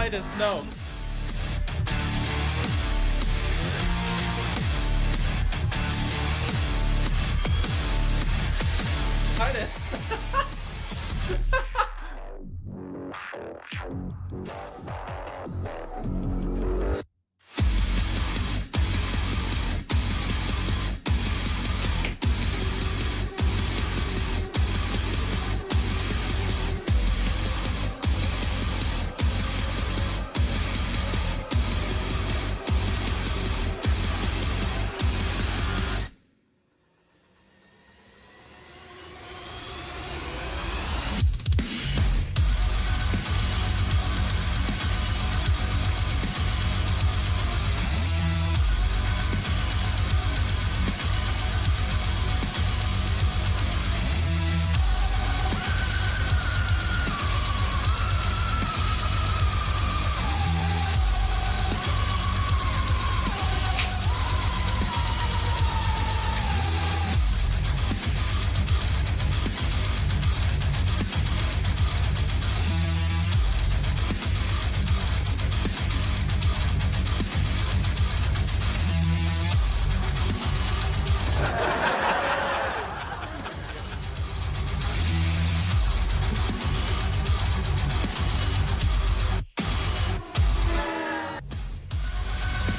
Titus, no. Titus.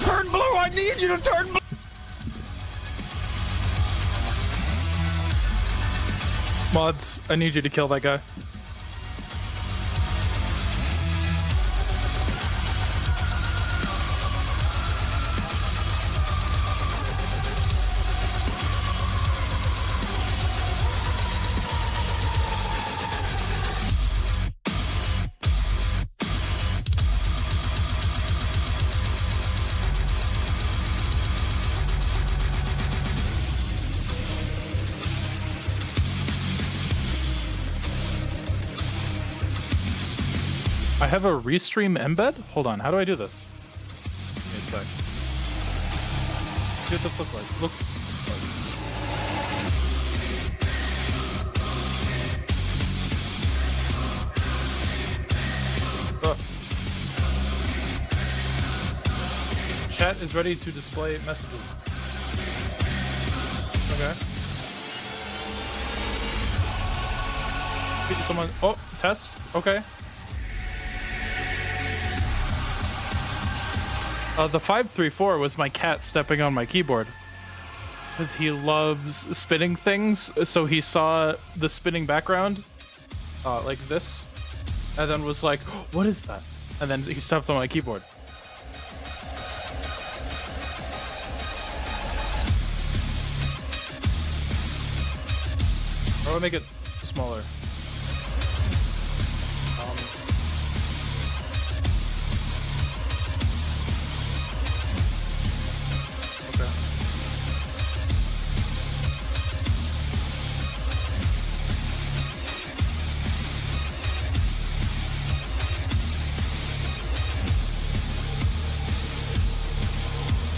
Turn blue! I need you to turn blue! Mods, I need you to kill that guy. I have a restream embed? Hold on, how do I do this? Give me a sec. What does this look like? Looks like... Chat is ready to display messages. Okay. Someone... Oh, test? Okay. The 534 was my cat stepping on my keyboard. Because he loves spinning things, so he saw the spinning background, like this, and then was like, oh, what is that? And then he stepped on my keyboard. Or I'll make it smaller.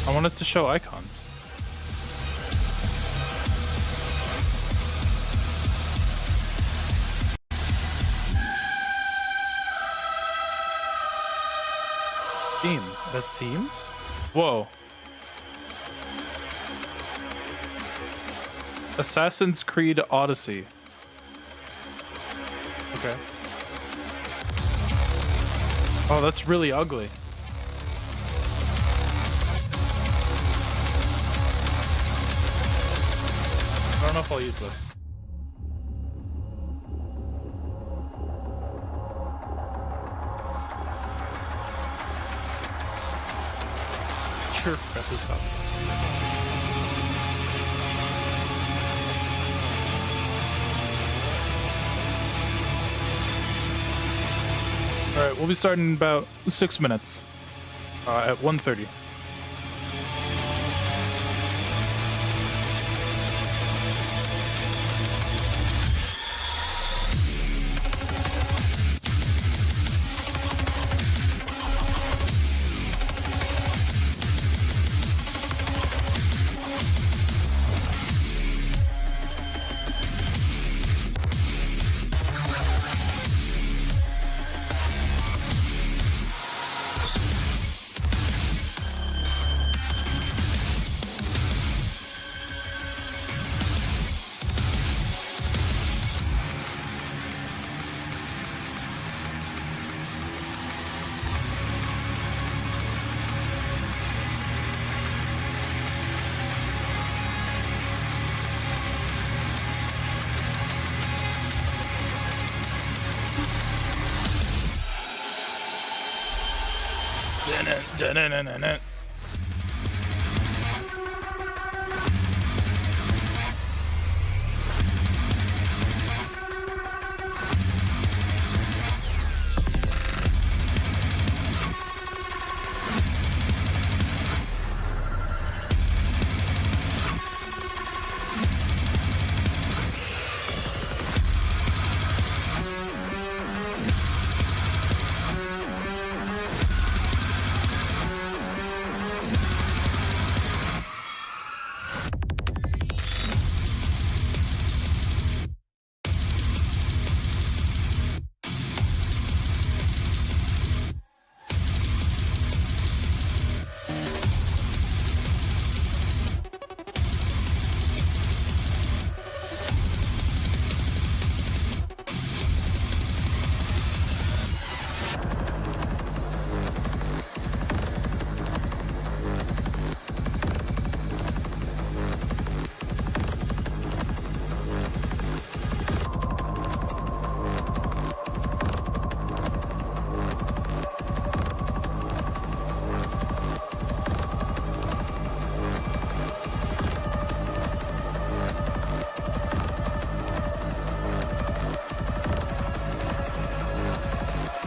I wanted to show icons. Theme. There's themes? Whoa. Assassin's Creed Odyssey. Okay. Oh, that's really ugly. I don't know if I'll use this. Sure, got this up. All right, we'll be starting in about 6 minutes at 1:30.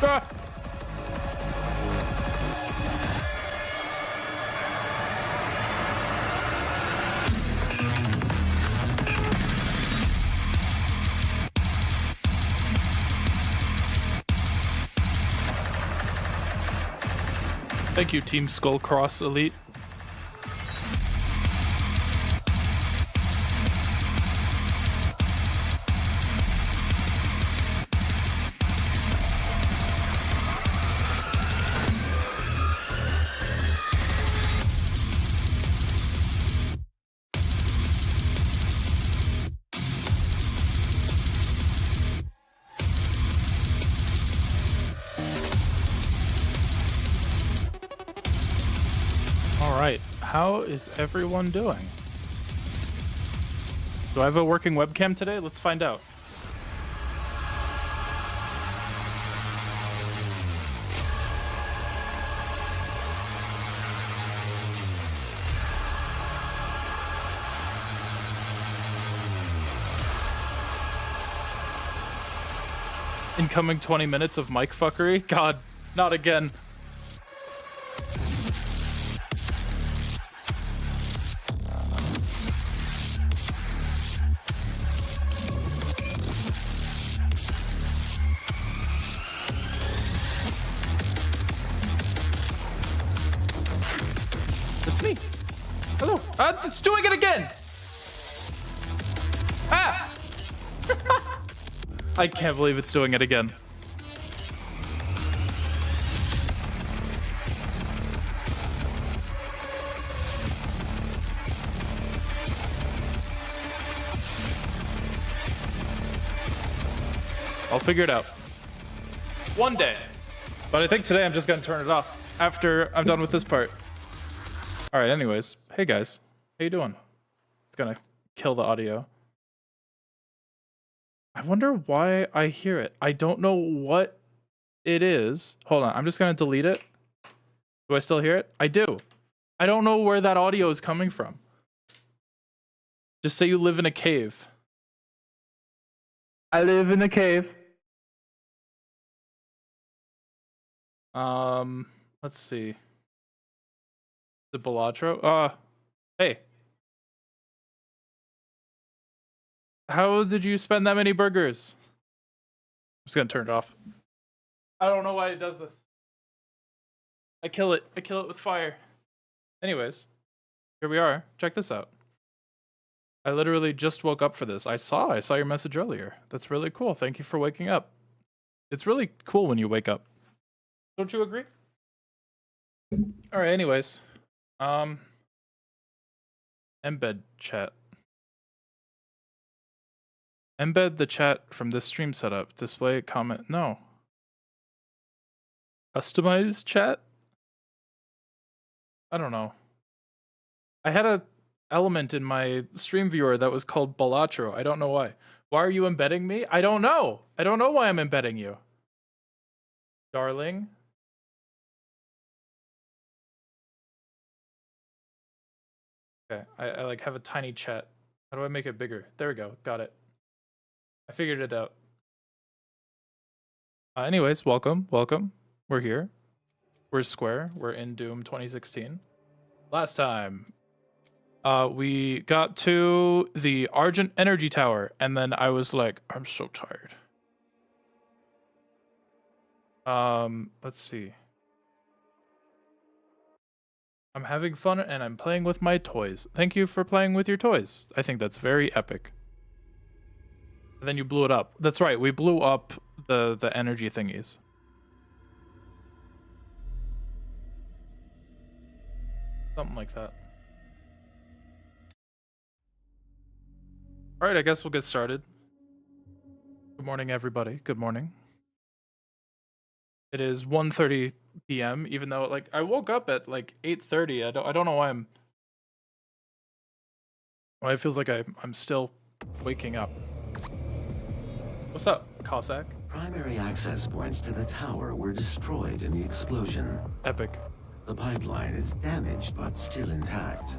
Ah! Thank you, Team Skullcross Elite. Alright, how is everyone doing? Do I have a working webcam today? Let's find out. Incoming 20 minutes of mic fuckery? God, not again. It's me. Hello. It's doing it again. Ah! I can't believe it's doing it again. I'll figure it out. One day. But I think today I'm just gonna turn it off after I'm done with this part. Alright, anyways. Hey guys. How you doing? It's gonna kill the audio. I wonder why I hear it. I don't know what it is. Hold on, I'm just gonna delete it. Do I still hear it? I do. I don't know where that audio is coming from. Just say you live in a cave. I live in a cave. Let's see. The Balatro? Hey. How did you spend that many burgers? I'm just gonna turn it off. I don't know why it does this. I kill it. I kill it with fire. Anyways, here we are. Check this out. I literally just woke up for this. I saw your message earlier. That's really cool. Thank you for waking up. It's really cool when you wake up. Don't you agree? All right, anyways. Embed chat. Embed the chat from this stream setup. Display comment. No. Customize chat? I don't know. I had a element in my stream viewer that was called Balatro. I don't know why. Why are you embedding me? I don't know. I don't know why I'm embedding you. Darling. Okay, I like have a tiny chat. How do I make it bigger? There we go. Got it. I figured it out. Anyways, welcome. We're here. We're Square. We're in Doom 2016. Last time, we got to the Argent Energy Tower, and then I was like, I'm so tired. Let's see. I'm having fun and I'm playing with my toys. Thank you for playing with your toys. I think that's very epic. And then you blew it up. That's right, we blew up the energy thingies. Something like that. Alright, I guess we'll get started. Good morning, everybody. Good morning. It is 1:30 p.m. even though like I woke up at like 8:30. I don't know why it feels like I'm still waking up. What's up, Cossack? Primary access points to the tower were destroyed in the explosion. Epic. The pipeline is damaged but still intact.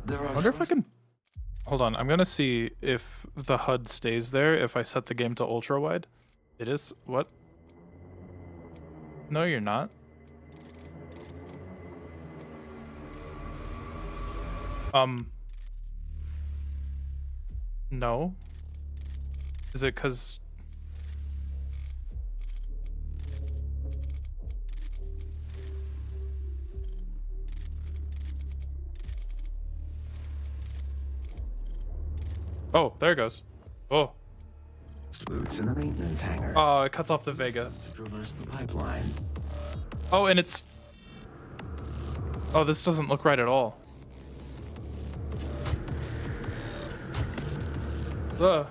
I wonder if I can... Hold on, I'm gonna see if the HUD stays there if I set the game to ultra wide. It is... What? No, you're not. No. Is it because... Oh, there it goes. Oh. Boots in the maintenance hangar. Oh, it cuts off the Vega. To traverse the pipeline. Oh, and it's... Oh, this doesn't look right at all. Ugh.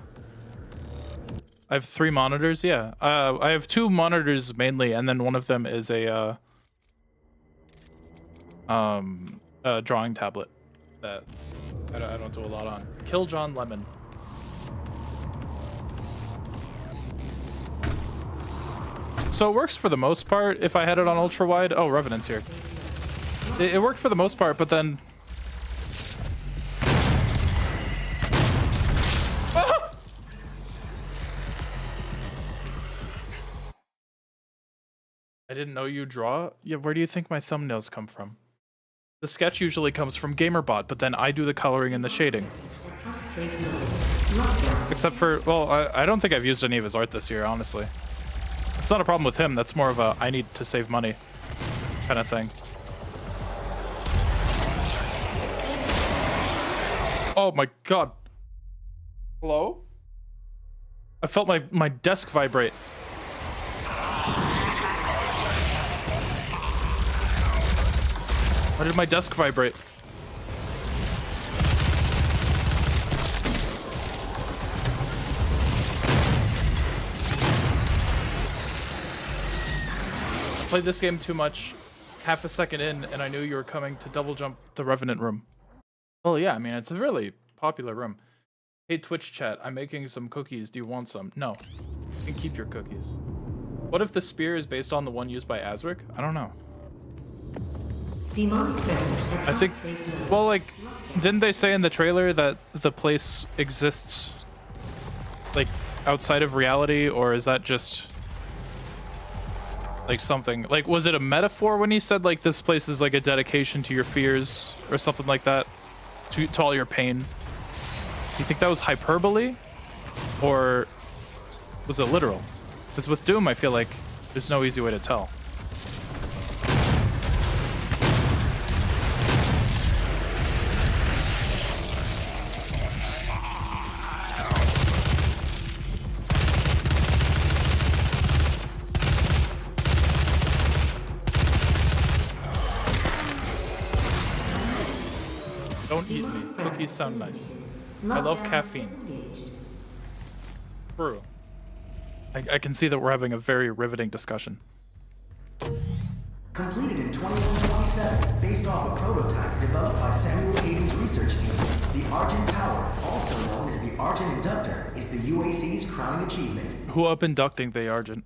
I have 3 monitors, yeah. I have 2 monitors mainly, and then one of them is a drawing tablet that I don't do a lot on. Kill John Lemon. So it works for the most part if I had it on ultra wide. Oh, Revenant's here. It worked for the most part, but then... Ah! I didn't know you draw? Yeah, where do you think my thumbnails come from? The sketch usually comes from Gamerbot, but then I do the coloring and the shading. Except for, well, I don't think I've used any of his art this year, honestly. It's not a problem with him, that's more of a I need to save money kind of thing. Oh my god. Hello? I felt my desk vibrate. Why did my desk vibrate? Played this game too much, half a second in, and I knew you were coming to double jump the Revenant room. Well, yeah, I mean, it's a really popular room. Hey, Twitch chat, I'm making some cookies. Do you want some? No. You can keep your cookies. What if the spear is based on the one used by Azric? I don't know. Demonic presence. I think, well, like, didn't they say in the trailer that the place exists, like, outside of reality, or is that just... like something like, was it a metaphor when he said like this place is like a dedication to your fears or something like that, to all your pain? Do you think that was hyperbole or was it literal? Because with Doom I feel like there's no easy way to tell. Don't eat me. Cookies sound nice. I love caffeine. True. I can see that we're having a very riveting discussion. Completed in 2127, based off a prototype developed by Samuel Hayden's research team. The Argent Tower, also known as the Argent Inductor, is the UAC's crowning achievement. Who up inducting the Argent?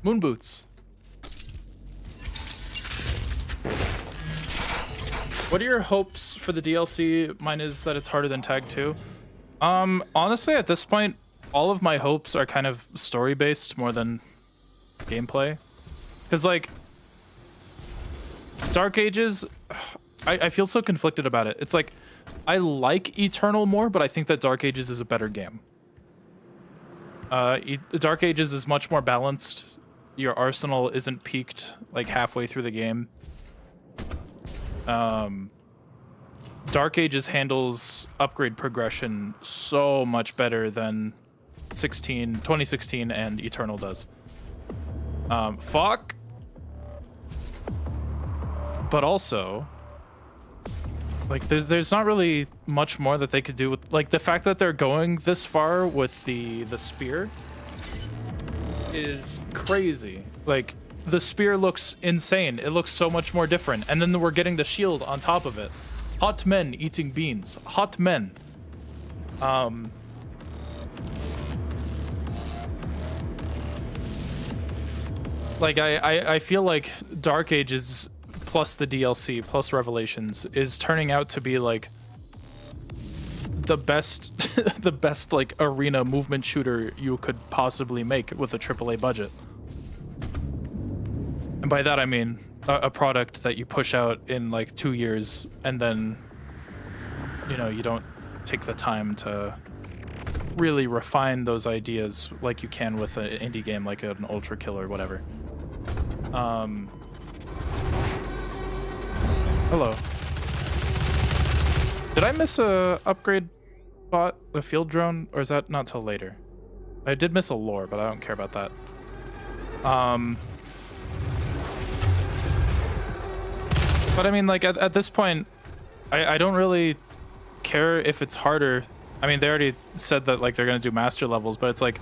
Moon boots. What are your hopes for the DLC? Mine is that it's harder than Tag 2. Honestly, at this point, all of my hopes are kind of story-based more than gameplay. Because, like, Dark Ages, I feel so conflicted about it. It's like, I like Eternal more, but I think that Dark Ages is a better game. Dark Ages is much more balanced. Your arsenal isn't peaked, like, halfway through the game. Dark Ages handles upgrade progression so much better than 2016 and Eternal does. Fuck. But also, like, there's not really much more that they could do with, like, the fact that they're going this far with the spear is crazy. Like, the spear looks insane. It looks so much more different. And then we're getting the shield on top of it. Hot men eating beans. Hot men. Like, I feel like Dark Ages plus the DLC plus Revelations is turning out to be like the best the best like arena movement shooter you could possibly make with a AAA budget. And by that I mean a product that you push out in like 2 years and then, you know, you don't take the time to really refine those ideas like you can with an indie game like an Ultra Kill or whatever. Hello. Did I miss a upgrade bot, the field drone, or is that not till later? I did miss a lore, but I don't care about that. But I mean, like, at this point, I don't really care if it's harder. I mean, they already said that, like, they're gonna do master levels, but it's like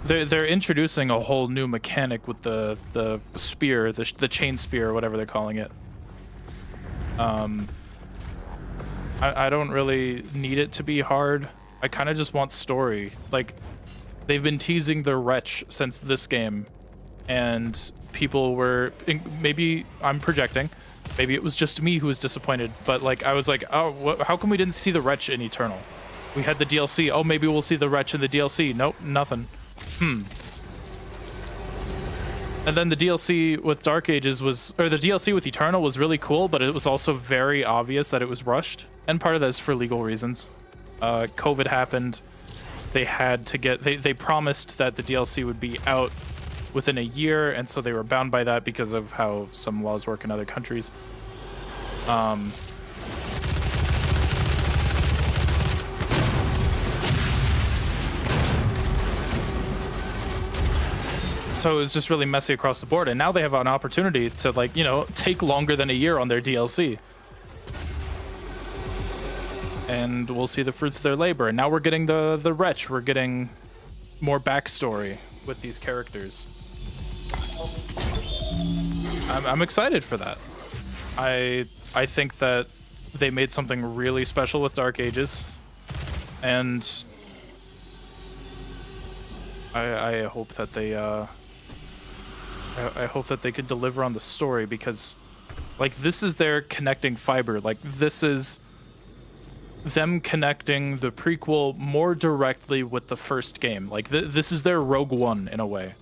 they're introducing a whole new mechanic with the spear, the chain spear, or whatever they're calling it. I don't really need it to be hard. I kind of just want story. Like, they've been teasing the Wretch since this game, and people were, maybe I'm projecting, maybe it was just me who was disappointed, but like I was like, oh, how come we didn't see the Wretch in Eternal? We had the DLC. Oh, maybe we'll see the Wretch in the DLC. Nope, nothing. And then the DLC with Dark Ages was, or the DLC with Eternal was really cool, but it was also very obvious that it was rushed. And part of that is for legal reasons. COVID happened. They had to get, they promised that the DLC would be out within a year, and so they were bound by that because of how some laws work in other countries. So it was just really messy across the board, and now they have an opportunity to, like, you know, take longer than a year on their DLC. And we'll see the fruits of their labor. And now we're getting the Wretch. We're getting more backstory with these characters. I'm excited for that. I think that they made something really special with Dark Ages, and I hope that they I hope that they could deliver on the story, because, like, this is their connecting fiber. Like, this is them connecting the prequel more directly with the first game. Like, this is their Rogue One in a way.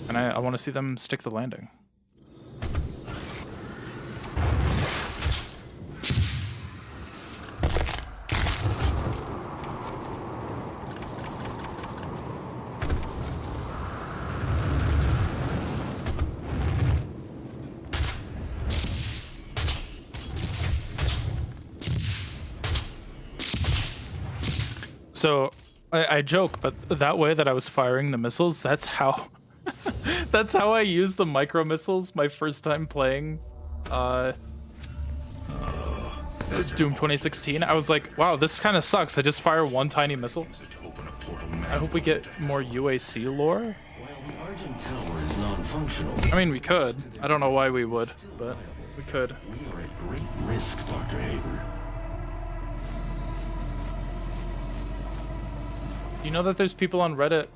And I want to see them stick the landing. So I joke, but that way that I was firing the missiles, that's how that's how I used the micro missiles my first time playing Doom 2016. I was like, wow, this kind of sucks. I just fire one tiny missile. I hope we get more UAC lore. While the Argent Tower is non-functional, I mean, we could. I don't know why we would, but we could. we are at great risk, Dr. Hayden. You know that there's people on Reddit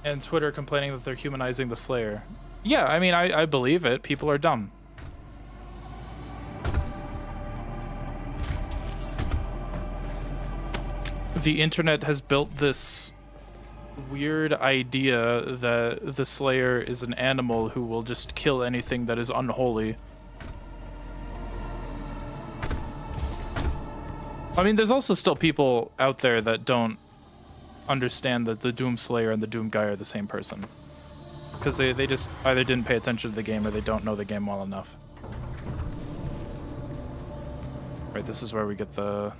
And Twitter complaining that they're humanizing the Slayer. Yeah, I mean, I believe it. People are dumb. The internet has built this weird idea that the Slayer is an animal who will just kill anything that is unholy. I mean, there's also still people out there that don't understand that the Doom Slayer and the Doom Guy are the same person. Because they just either didn't pay attention to the game or they don't know the game well enough. Right, this is where we get the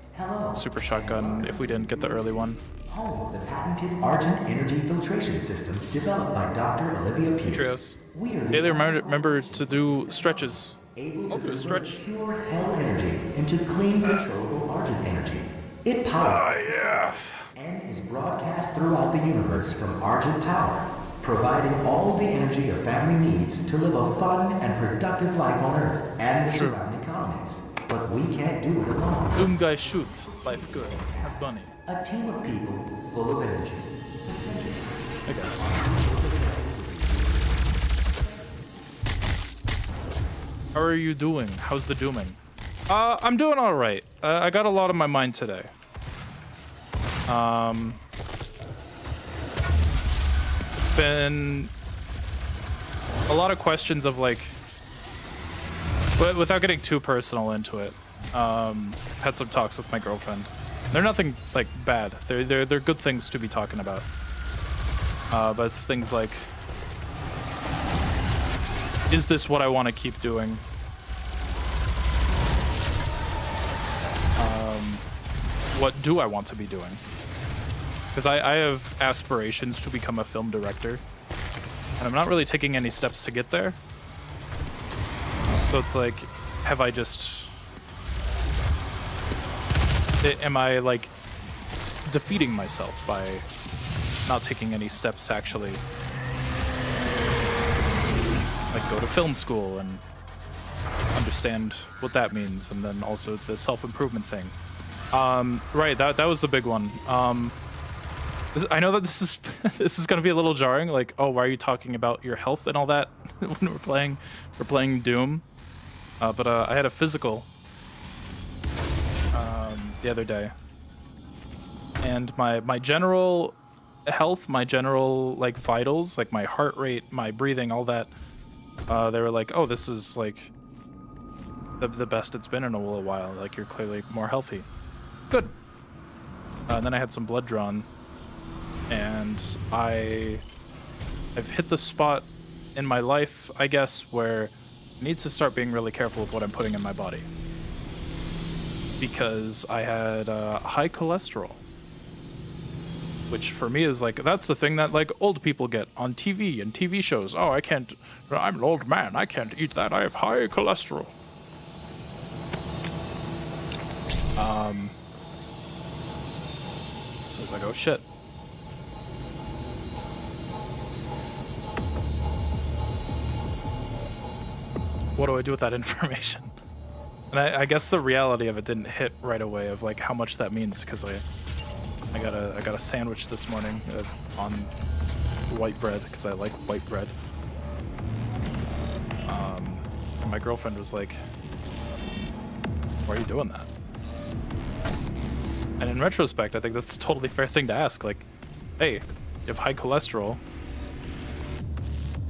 super shotgun if we didn't get the early one. Home of the patented Argent Energy Filtration System developed by Dr. Olivia Pierce. Trios. We are Hey, remember to do stretches. able I'll to do a convert stretch. pure hell energy into clean, controllable Argent energy. It powers this facility and is broadcast throughout the universe from Argent Tower, providing all the energy a family needs to live a fun and productive life on Earth and the surrounding colonies. But we can't do it alone. Doom Guy shoot. Life good. Have bunny. A team of people full of energy. I guess. How are you doing? How's the dooming? I'm doing all right. I got a lot on my mind today. It's been a lot of questions of like, but without getting too personal into it. Had some talks with my girlfriend. They're nothing like bad. They're good things to be talking about. But it's things like, is this what I want to keep doing? What do I want to be doing? Because I have aspirations to become a film director, and I'm not really taking any steps to get there. So it's like, have I just... Am I like defeating myself by not taking any steps to actually like go to film school and understand what that means, and then also the self-improvement thing. Right, that was the big one. I know that this is gonna be a little jarring. Like, oh, why are you talking about your health and all that when we're playing Doom? But I had a physical the other day, and my general health, my general like vitals, like my heart rate, my breathing, all that, they were like, oh, this is like the best it's been in a little while. Like, you're clearly more healthy. Good. And then I had some blood drawn, and I've hit the spot in my life, I guess, where I need to start being really careful with what I'm putting in my body, because I had high cholesterol, which for me is like, that's the thing that like old people get on TV and TV shows. Oh, I'm an old man, I can't eat that, I have high cholesterol. So it's like, oh shit. What do I do with that information? And I guess the reality of it didn't hit right away of like how much that means, because I got a sandwich this morning on white bread, because I like white bread. And my girlfriend was like, why are you doing that? And in retrospect, I think that's a totally fair thing to ask. Like, hey, you have high cholesterol.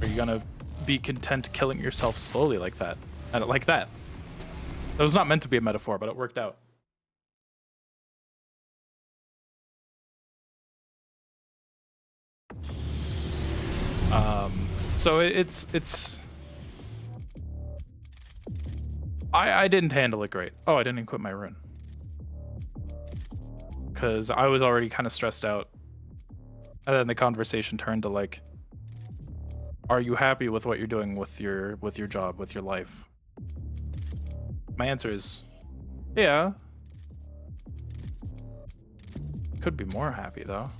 Are you gonna be content killing yourself slowly like that? And like that. That was not meant to be a metaphor, but it worked out. So it's I didn't handle it great. Oh, I didn't equip my rune, because I was already kind of stressed out, and then the conversation turned to like, are you happy with what you're doing with your job, with your life? My answer is yeah. Could be more happy though.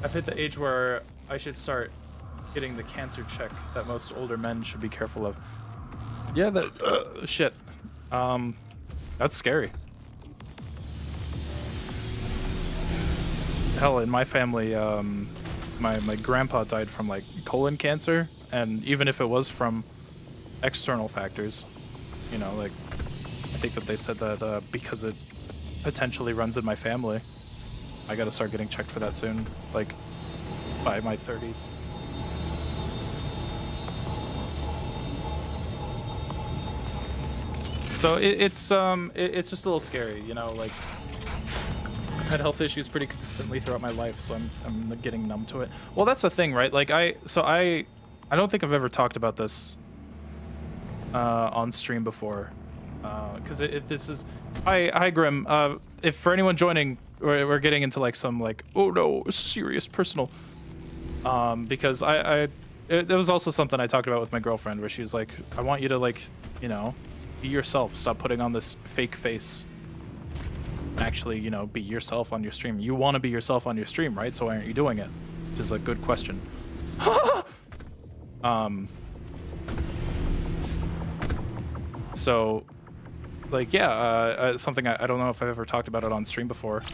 I've hit the age where I should start getting the cancer check that most older men should be careful of. Yeah, that shit. That's scary. hell, in my family, my grandpa died from like colon cancer, and even if it was from external factors, you know, like I think that they said that because it potentially runs in my family, I gotta start getting checked for that soon, like by my 30s. So it's just a little scary, you know, like I've had health issues pretty consistently throughout my life, so I'm getting numb to it. Well, that's the thing, right? Like I don't think I've ever talked about this on stream before, because this is hi Grim. If for anyone joining, we're getting into like some like, oh no, serious personal, because it was also something I talked about with my girlfriend, where she was like, I want you to, like, you know, be yourself, stop putting on this fake face, actually, you know, be yourself on your stream. You want to be yourself on your stream, right? So why aren't you doing it? Which is a good question. So like, yeah, something I don't know if I've ever talked about it on stream before.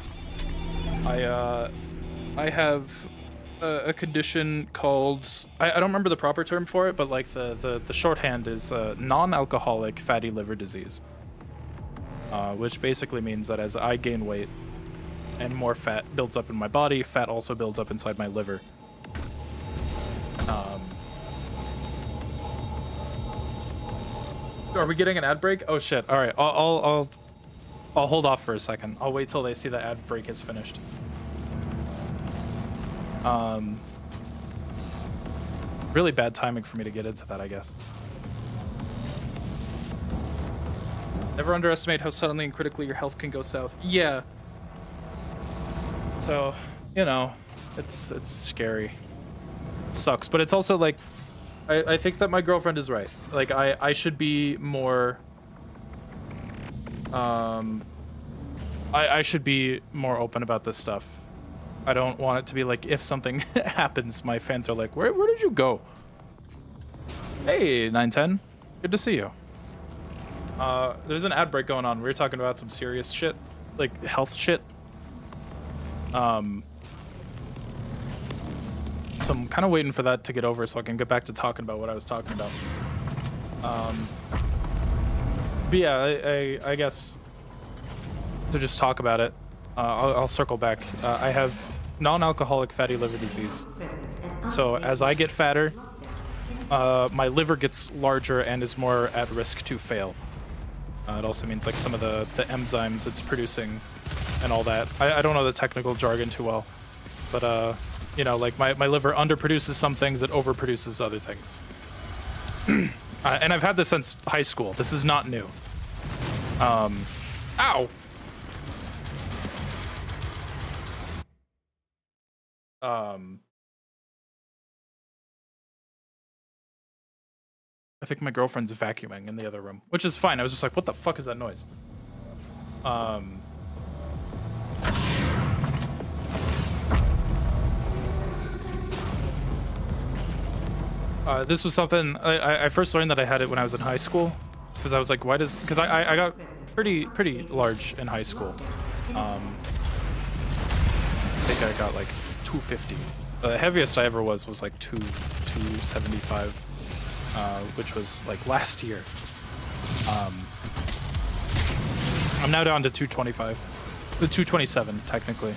I have a condition called, I don't remember the proper term for it, but like the shorthand is non-alcoholic fatty liver disease, which basically means that as I gain weight and more fat builds up in my body, fat also builds up inside my liver. Are we getting an ad break? Oh shit! All right, I'll hold off for a second. I'll wait till they see the ad break is finished. Really bad timing for me to get into that, I guess. Never underestimate how suddenly and critically your health can go south. Yeah. So, you know, it's scary. It sucks, but it's also like, I think that my girlfriend is right. Like, I should be more, I should be more open about this stuff. I don't want it to be like, if something happens, my fans are like, where did you go? Hey, 910. Good to see you. There's an ad break going on. We were talking about some serious shit, like health shit. So I'm kind of waiting for that to get over so I can get back to talking about what I was talking about. But yeah, I guess to just talk about it, I'll circle back. I have non-alcoholic fatty liver disease. So as I get fatter, my liver gets larger and is more at risk to fail. It also means like some of the enzymes it's producing and all that. I don't know the technical jargon too well, but you know, like my liver underproduces some things, it overproduces other things. And I've had this since high school. This is not new. Ow! I think my girlfriend's vacuuming in the other room, which is fine. I was just like, what the fuck is that noise? This was something I first learned that I had it when I was in high school, because I was like, because I got pretty large in high school. I think I got like 250. The heaviest I ever was like 275, which was like last year. I'm now down to 225, the 227 technically.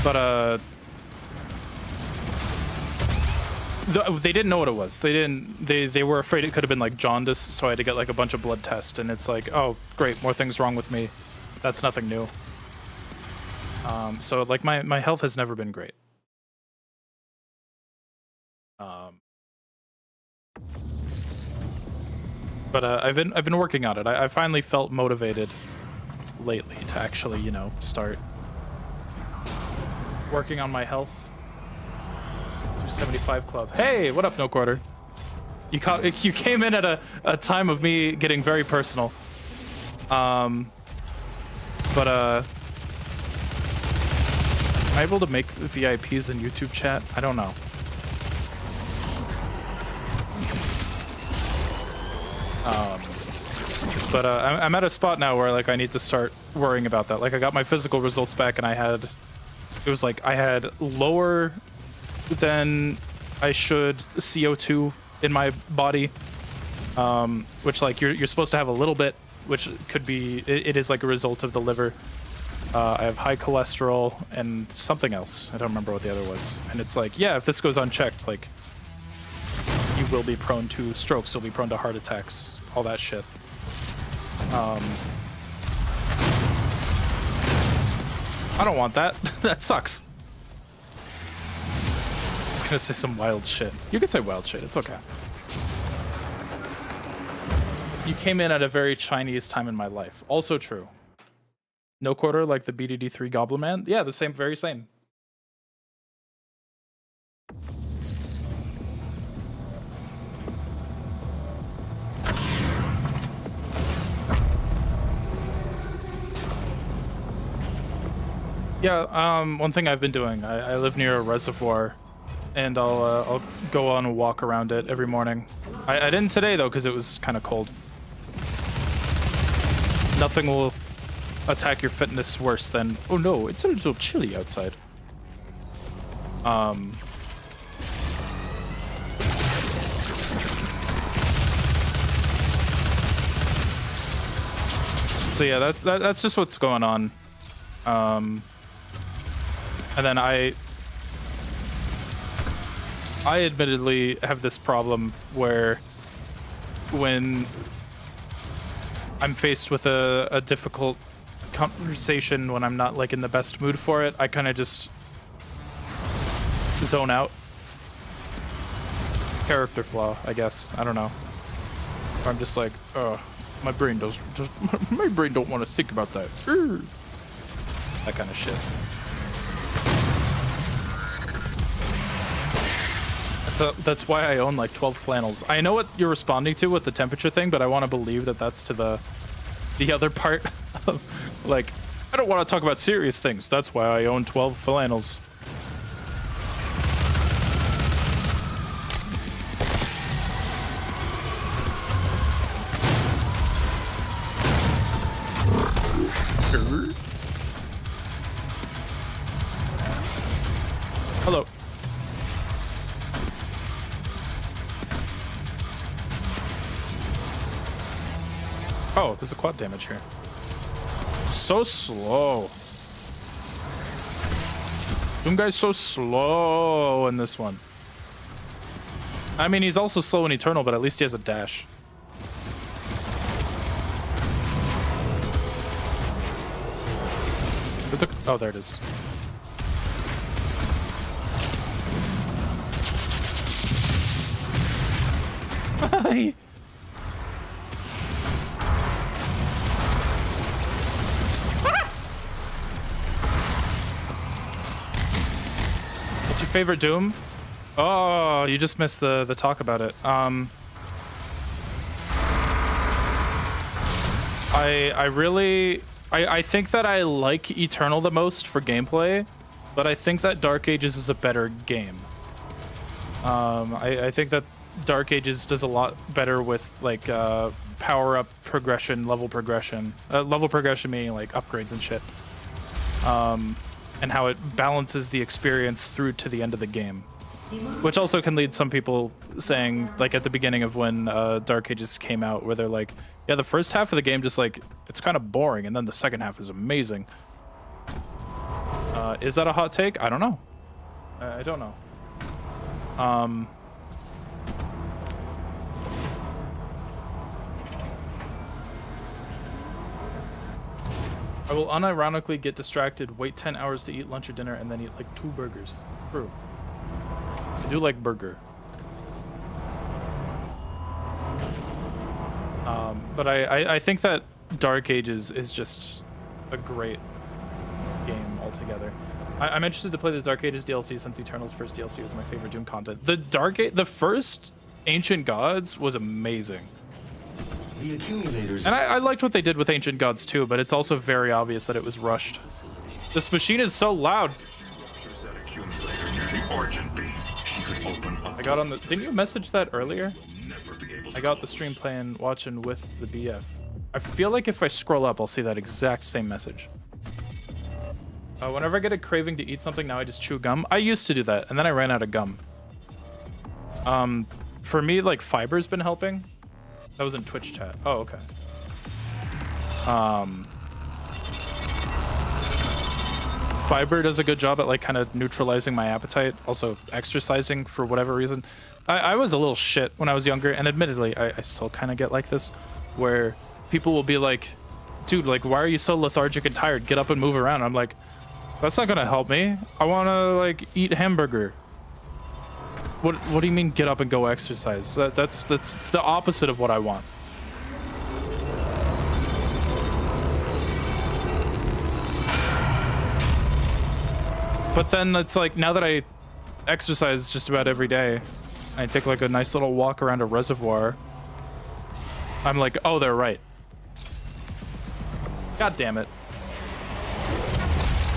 But they didn't know what it was. They were afraid it could have been like jaundice, so I had to get like a bunch of blood tests, and it's like, oh great, more things wrong with me. That's nothing new. So like my health has never been great. But I've been working on it. I finally felt motivated lately to actually, you know, start working on my health. 275 club. Hey, what up, No Quarter? You came in at a time of me getting very personal. Am I able to make VIPs in YouTube chat? I don't know. But I'm at a spot now where like I need to start worrying about that. Like I got my physical results back, and I had lower than I should CO2 in my body, which like you're supposed to have a little bit, which could be it is like a result of the liver. I have high cholesterol and something else. I don't remember what the other was. And it's like, yeah, if this goes unchecked, like you will be prone to strokes, you'll be prone to heart attacks, all that shit. I don't want that. That sucks. I was gonna say some wild shit. You can say wild shit, it's okay. You came in at a very Chinese time in my life. Also true. No quarter like the BDD3 Goblin Man? Yeah, the same, very same. Yeah, one thing I've been doing, I live near a reservoir, and I'll go on a walk around it every morning. I didn't today though, because it was kind of cold. Nothing will attack your fitness worse than, oh no, it's a little chilly outside. So yeah, that's just what's going on. And then I admittedly have this problem where when I'm faced with a difficult conversation, when I'm not like in the best mood for it, I kind of just zone out. Character flaw, I guess. I don't know. Or I'm just like, my brain my brain don't want to think about that. That kind of shit. That's why I own like 12 flannels. I know what you're responding to with the temperature thing, but I want to believe that that's to the other part of like, I don't want to talk about serious things. That's why I own 12 flannels. Hello. Oh, there's a quad damage here. So slow. Doom guy's so slow in this one. I mean, he's also slow in Eternal, but at least he has a dash. Oh, there it is. Hi. What's your favorite Doom? Oh, you just missed the talk about it. I think that I like Eternal the most for gameplay, but I think that Dark Ages is a better game. I think that Dark Ages does a lot better with like power up progression, level progression meaning like upgrades and shit, and how it balances the experience through to the end of the game, which also can lead some people saying like at the beginning of when Dark Ages came out, where they're like, yeah, the first half of the game just like it's kind of boring, and then the second half is amazing. Is that a hot take? I don't know. I don't know. I will unironically get distracted, wait 10 hours to eat lunch or dinner, and then eat like 2 burgers. True. I do like burger. But I think that Dark Ages is just a great game altogether. I'm interested to play the Dark Ages DLC since Eternal's first DLC was my favorite Doom content. The first Ancient Gods was amazing. The accumulators. And I liked what they did with Ancient Gods too, but it's also very obvious that it was rushed. This machine is so loud. I got on the... Didn't you message that earlier? I got the stream playing, watching with the BF. I feel like if I scroll up, I'll see that exact same message. Whenever I get a craving to eat something, now I just chew gum. I used to do that, and then I ran out of gum. For me, like, fiber's been helping. That was in Twitch chat. Oh, okay. Fiber does a good job at, like, kind of neutralizing my appetite. Also, exercising for whatever reason. I was a little shit when I was younger, and admittedly, I still kind of get like this, where people will be like, dude, like, why are you so lethargic and tired? Get up and move around. I'm like, that's not gonna help me. I wanna, like, eat hamburger. What do you mean get up and go exercise? That's the opposite of what I want. But then it's like, now that I exercise just about every day, I take like a nice little walk around a reservoir, I'm like, oh, they're right. God damn it.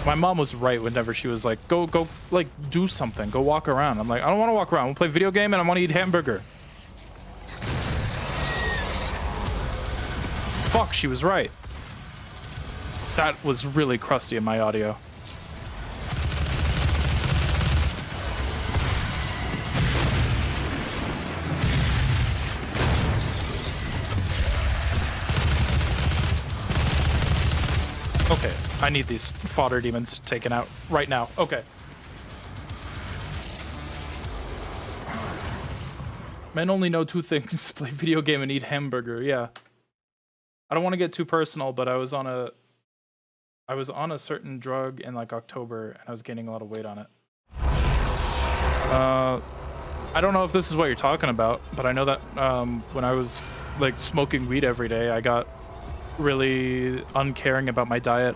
My mom was right whenever she was like, go, like, do something. Go walk around. I'm like, I don't want to walk around. I want to play video game and I want to eat hamburger. Fuck, she was right. That was really crusty in my audio. Okay, I need these fodder demons taken out right now. Okay. Men only know two things: play video game and eat hamburger. Yeah. I don't want to get too personal, but I was on a certain drug in like October, and I was gaining a lot of weight on it. I don't know if this is what you're talking about, but I know that when I was like smoking weed every day, I got really uncaring about my diet.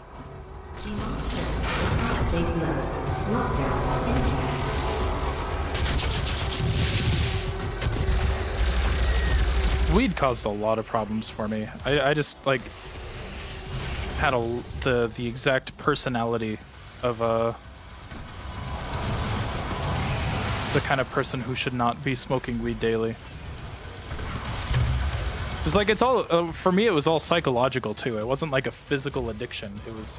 Weed caused a lot of problems for me. I just like had the exact personality of the kind of person who should not be smoking weed daily. It's like, it's all for me, it was all psychological too. It wasn't like a physical addiction. It was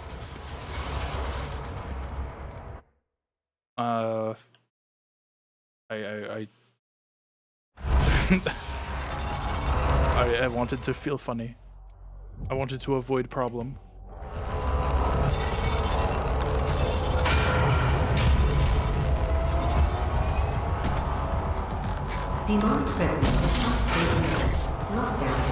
I wanted to feel funny. I wanted to avoid problem. Demonic presence cannot save you. Lockdown.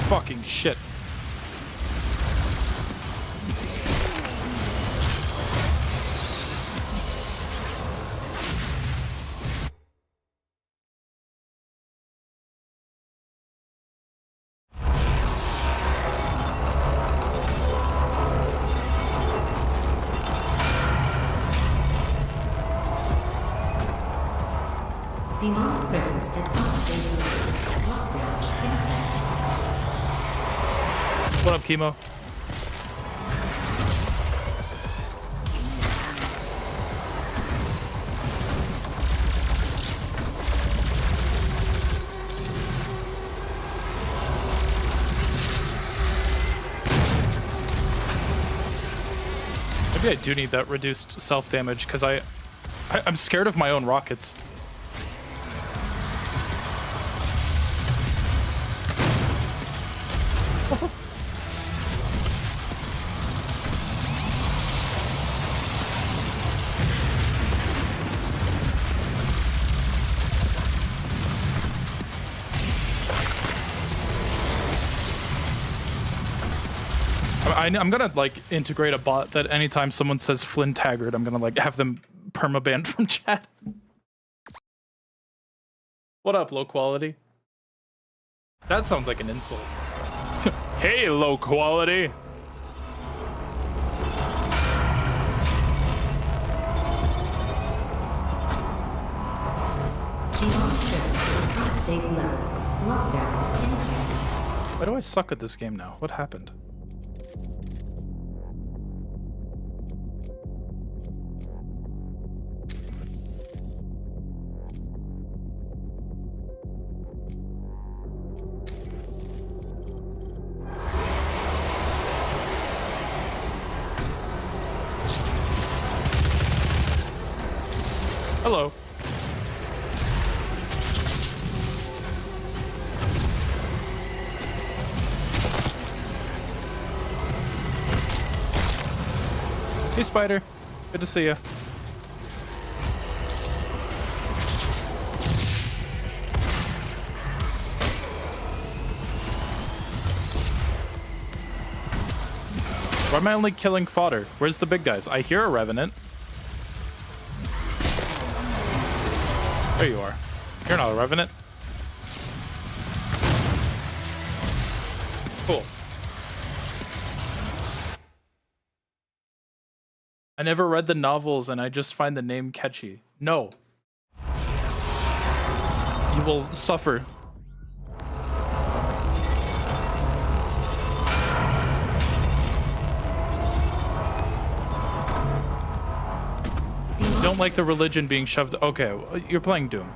Fucking shit. Demonic presence cannot save you. Lockdown. What up, Chemo? Maybe I do need that reduced self-damage, because I'm scared of my own rockets. I'm gonna like integrate a bot that anytime someone says Flynn Taggart, I'm gonna like have them permabanned from chat. What up, low quality? That sounds like an insult. Hey, low quality. Demonic presence at unsafe levels. Lockdown indicated. Why do I suck at this game now? What happened? Hello. Hey, Spider. Good to see you. Why am I only killing fodder? Where's the big guys? I hear a revenant. There you are. You're not a revenant. Cool. I never read the novels and I just find the name catchy. No. You will suffer. Don't like the religion being shoved. Okay, you're playing Doom.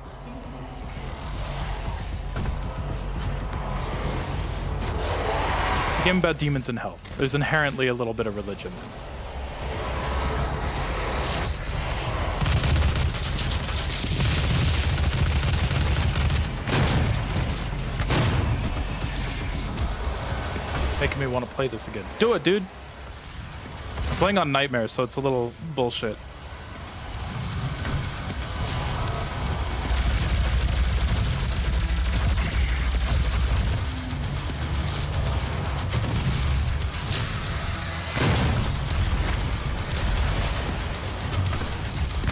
It's a game about demons in hell. There's inherently a little bit of religion. Making me want to play this again. Do it, dude. I'm playing on Nightmare, so it's a little bullshit.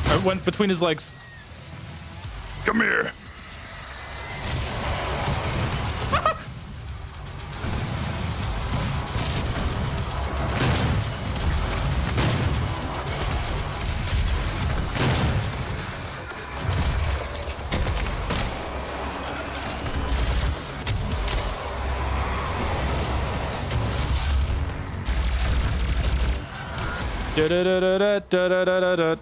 I went between his legs. Come here. Da-da-da-da-da-da-da-da-da.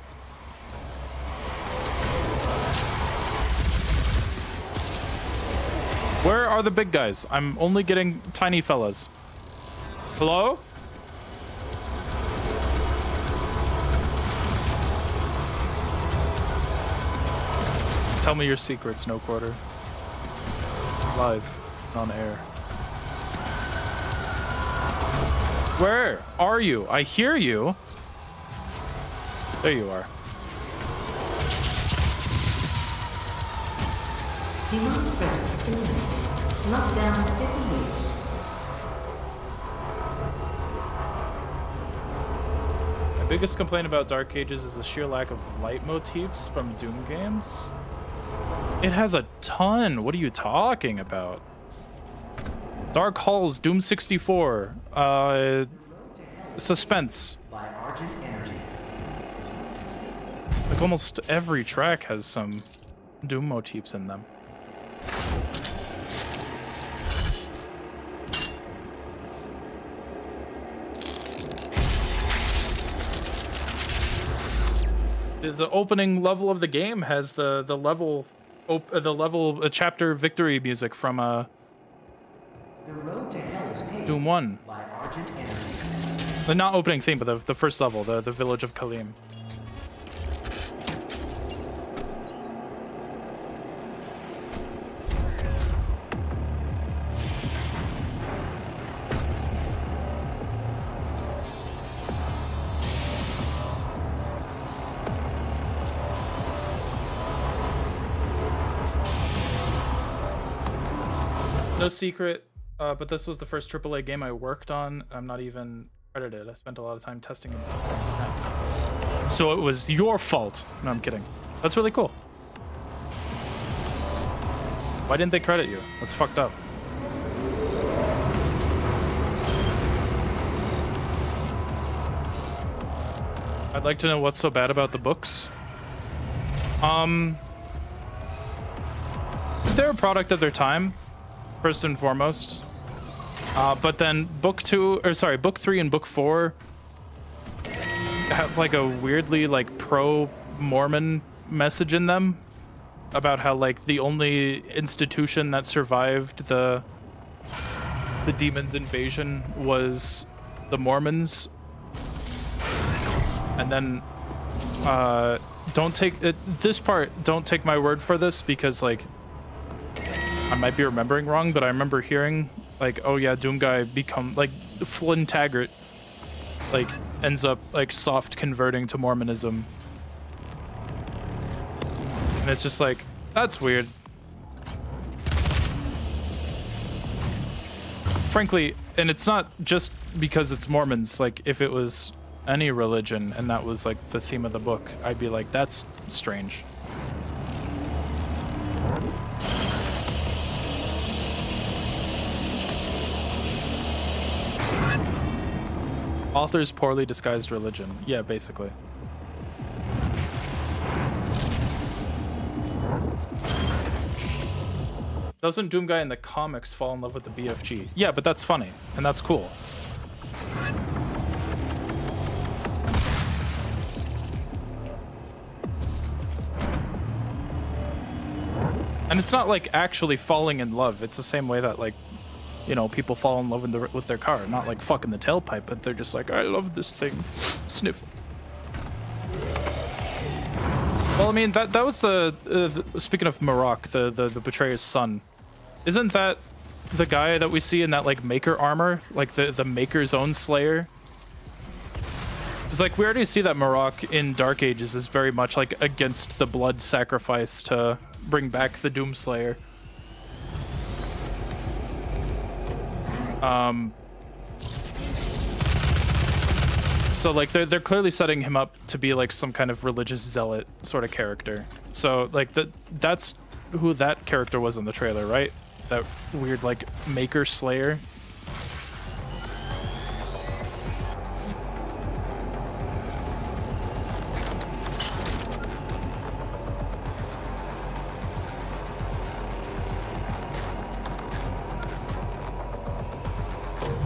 Where are the big guys? I'm only getting tiny fellas. Hello? Tell me your secrets, No Quarter. Live, on air. Where are you? I hear you. There you are. Demonic presence eliminated. Lockdown disengaged. My biggest complaint about Dark Ages is the sheer lack of leitmotifs from Doom games. It has a ton. What are you talking about? Dark Halls, Doom 64, Suspense. By Argent Energy. Like almost every track has some Doom motifs in them. The opening level of the game has the level chapter victory music from The road to hell is paved Doom 1. by Argent Energy. The not opening theme, but the first level, the village of Kalim. No secret, but this was the first AAA game I worked on. I'm not even Credited. I spent a lot of time testing it. So it was your fault. No, I'm kidding. That's really cool. Why didn't they credit you? That's fucked up. I'd like to know what's so bad about the books. They're a product of their time, first and foremost. But then book 3 and book 4 have like a weirdly like pro-Mormon message in them about how like the only institution that survived the demons invasion was the Mormons. And then don't take this part, don't take my word for this, because like I might be remembering wrong, but I remember hearing like, oh yeah, Doomguy become like Flynn Taggart like ends up like soft converting to Mormonism. And it's just like, that's weird. Frankly, and it's not just because it's Mormons. Like if it was any religion and that was like the theme of the book, I'd be like, that's strange. Author's poorly disguised religion. Yeah, basically. Doesn't Doomguy in the comics fall in love with the BFG? Yeah, but that's funny, and that's cool. And it's not like actually falling in love. It's the same way that like, you know, people fall in love with their car. Not like fucking the tailpipe, but they're just like, I love this thing. Sniff. Well, I mean, that was speaking of Marok, the Betrayer's son. Isn't that the guy that we see in that like Maker armor? Like the Maker's own Slayer? It's like, we already see that Marok in Dark Ages is very much like against the blood sacrifice to bring back the Doomslayer. So like they're clearly setting him up to be like some kind of religious zealot sort of character. So like that's who that character was in the trailer, right? That weird like Maker Slayer.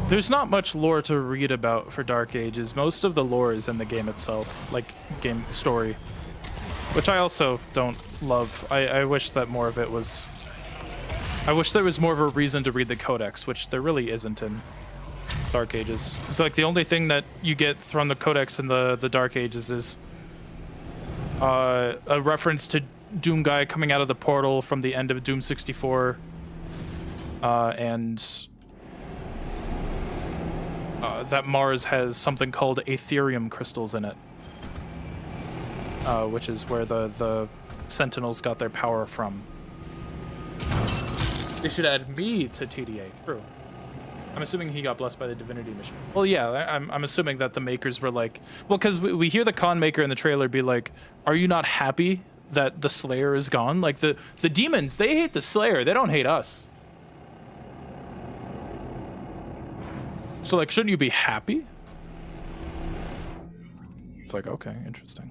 There's not much lore to read about for Dark Ages. Most of the lore is in the game itself, like game story, which I also don't love. I wish that more of it was... I wish there was more of a reason to read the Codex, which there really isn't in Dark Ages. I feel like the only thing that you get from the Codex in the Dark Ages is a reference to Doomguy coming out of the portal from the end of Doom 64, and that Mars has something called Aetherium crystals in it, which is where the Sentinels got their power from. They should add me to TDA. True. I'm assuming he got blessed by the Divinity mission. Well, yeah, I'm assuming that the Makers were like... Well, because we hear the Con Maker in the trailer be like, are you not happy that the Slayer is gone? Like, the demons, they hate the Slayer. They don't hate us. So, like, shouldn't you be happy? It's like, okay, interesting.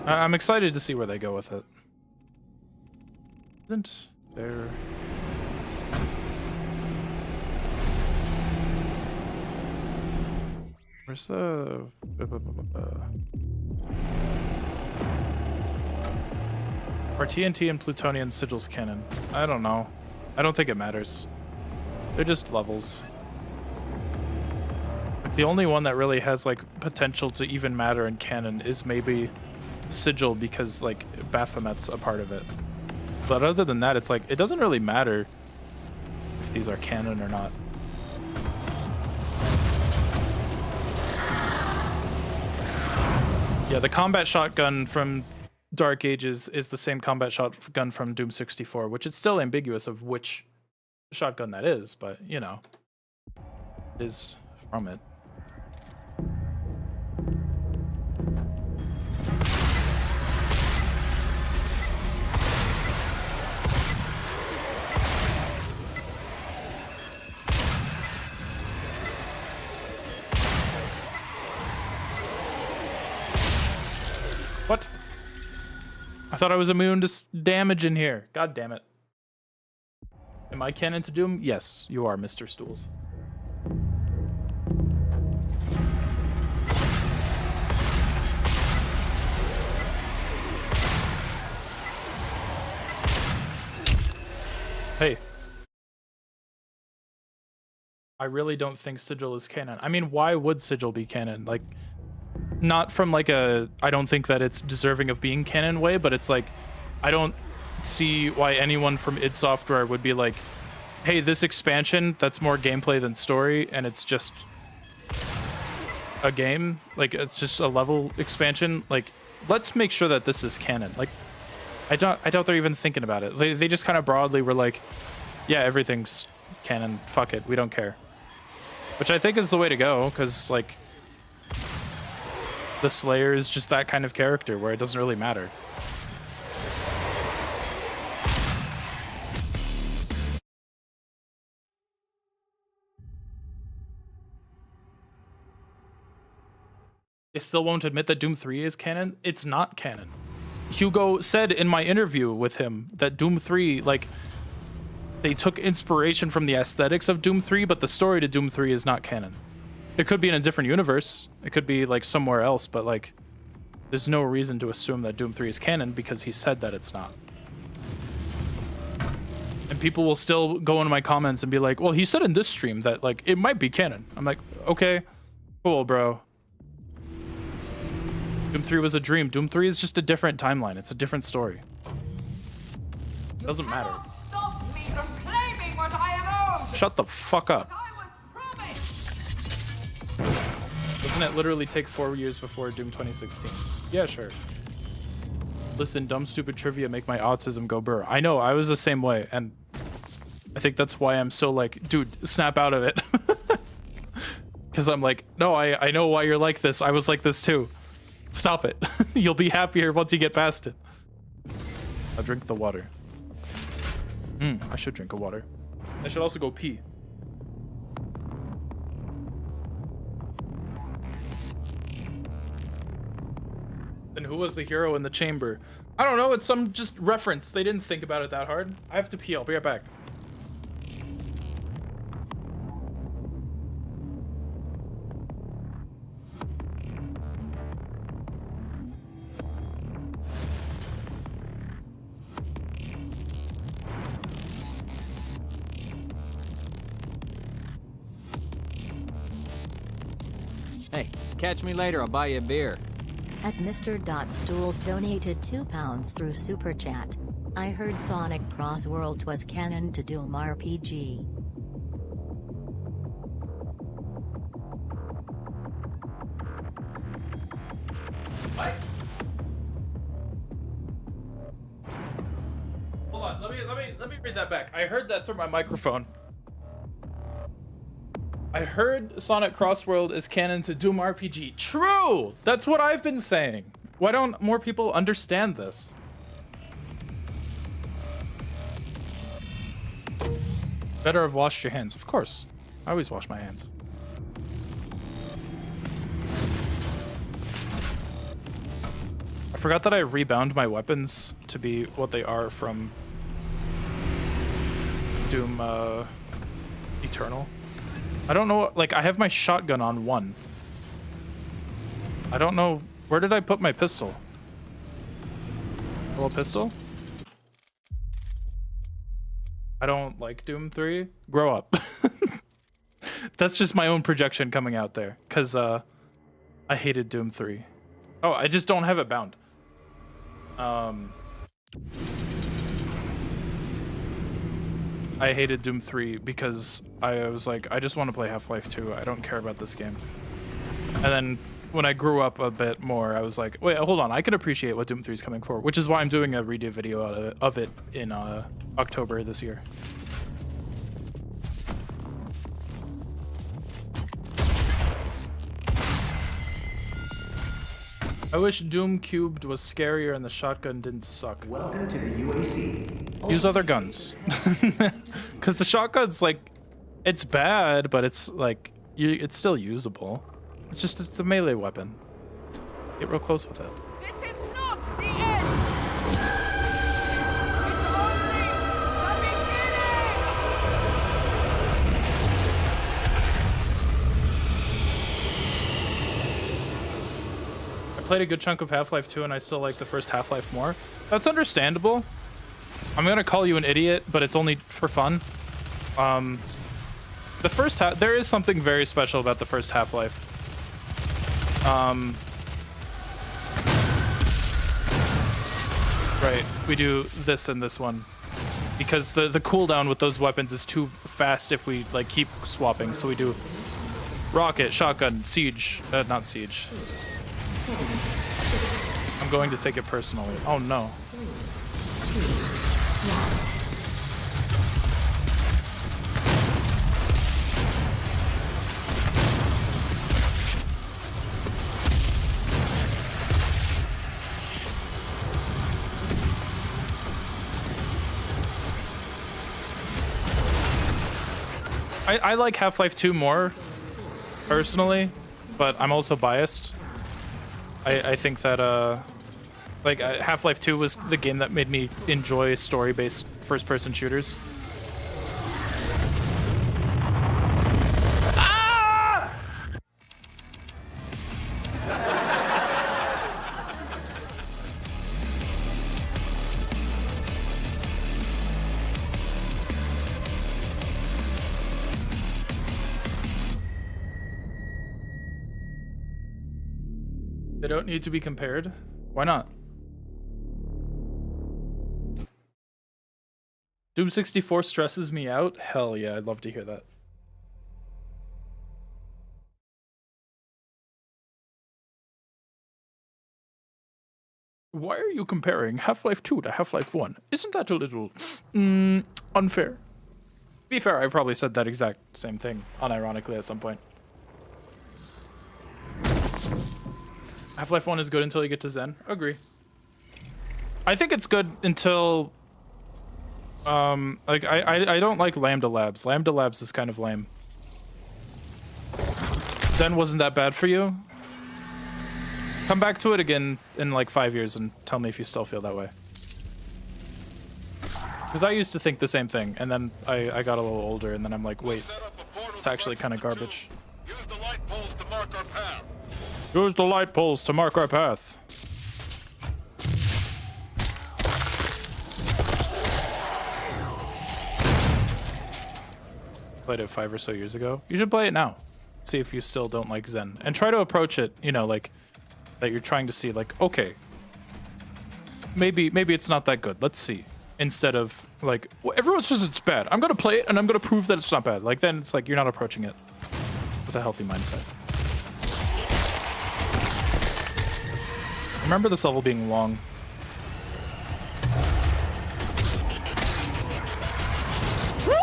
I'm excited to see where they go with it. Isn't there... Where's the... Are TNT and Plutonian sigils canon? I don't know. I don't think it matters. They're just levels. Like, the only one that really has like potential to even matter in canon is maybe Sigil, because like Baphomet's a part of it. But other than that, it's like, it doesn't really matter if these are canon or not. Yeah, the combat shotgun from Dark Ages is the same combat shotgun from Doom 64, which is still ambiguous of which shotgun that is, but you know. is from it. What? I thought I was immune to damage in here. God damn it. Am I canon to Doom? Yes, you are, Mr. Stools. Hey. I really don't think Sigil is canon. I mean, why would Sigil be canon? Like, not from like a, I don't think that it's deserving of being canon way, but it's like, I don't see why anyone from id Software would be like, hey, this expansion that's more gameplay than story, and it's just a game, like it's just a level expansion, like let's make sure that this is canon. Like I doubt they're even thinking about it. They just kind of broadly were like, yeah, everything's canon, fuck it, we don't care, which I think is the way to go, because like the Slayer is just that kind of character where it doesn't really matter. They still won't admit that Doom 3 is canon. It's not canon. Hugo said in my interview with him that Doom 3, like, they took inspiration from the aesthetics of Doom 3, but the story to Doom 3 is not canon. It could be in a different universe. It could be, like, somewhere else, but, like, there's no reason to assume that Doom 3 is canon because he said that it's not. And people will still go into my comments and be like, well, he said in this stream that, like, it might be canon. I'm like, okay, cool, bro. Doom 3 was a dream. Doom 3 is just a different timeline. It's a different story. It doesn't matter. Stop me from claiming what I am owed. Shut the fuck up. I was promised. Doesn't it literally take 4 years before Doom 2016? Yeah, sure. Listen, dumb, stupid trivia make my autism go burr. I know, I was the same way, and I think that's why I'm so like, dude, snap out of it. Because I'm like, no, I know why you're like this. I was like this too. Stop it. You'll be happier once you get past it. I'll drink the water. I should drink a water. I should also go pee. And who was the hero in the chamber? I don't know, it's some just reference. They didn't think about it that hard. I have to pee, I'll be right back. Hey, catch me later, I'll buy you a beer. At Mr. Stools donated £2 through Super Chat. I heard Sonic Cross World was canon to Doom RPG. What? Hold on, let me read that back. I heard that through my microphone. I heard Sonic Crossworld is canon to Doom RPG. True! That's what I've been saying. Why don't more people understand this? Better have washed your hands. Of course. I always wash my hands. I forgot that I rebound my weapons to be what they are from Doom Eternal. I don't know, like, I have my shotgun on 1. I don't know, where did I put my pistol? A little pistol? I don't like Doom 3. Grow up. That's just my own projection coming out there, because I hated Doom 3. Oh, I just don't have it bound. I hated Doom 3 because I was like, I just want to play Half-Life 2. I don't care about this game. And then when I grew up a bit more, I was like, wait, hold on. I can appreciate what Doom 3 is coming for, which is why I'm doing a redo video of it in October this year. I wish Doom Cubed was scarier and the shotgun didn't suck. Welcome to the UAC. Use other guns. Because the shotgun's like, it's bad, but it's like, it's still usable. It's a melee weapon. Get real close with it. This is not the end! It's only the beginning! I played a good chunk of Half-Life 2 and I still like the first Half-Life more. That's understandable. I'm gonna call you an idiot, but it's only for fun. The first there is something very special about the first Half-Life. Right, we do this and this one because the cooldown with those weapons is too fast if we like keep swapping. So we do rocket, shotgun, siege, not siege. I'm going to take it personally. Oh no. I like Half-Life 2 more, personally, but I'm also biased. I think that, Half-Life 2 was the game that made me enjoy story-based first-person shooters. Ah! They don't need to be compared. Why not? Doom 64 stresses me out? Hell yeah, I'd love to hear that. Why are you comparing Half-Life 2 to Half-Life 1? Isn't that a little unfair? To be fair, I probably said that exact same thing, unironically at some point. Half-Life 1 is good until you get to Zen. Agree. I think it's good until I don't like Lambda Labs. Lambda Labs is kind of lame. Zen wasn't that bad for you? Come back to it again in like 5 years and tell me if you still feel that way. Because I used to think the same thing, and then I got a little older, and then I'm like, wait, it's actually kind of garbage. Use the light poles to mark our path. Use the light poles to mark our path. Played it 5 or so years ago. You should play it now. See if you still don't like Zen. And try to approach it, you know, like, that you're trying to see, like, okay, maybe it's not that good. Let's see. Instead of, like, well, everyone says it's bad. I'm going to play it, and I'm going to prove that it's not bad. Like, then it's like you're not approaching it with a healthy mindset. I remember this level being long. Woo!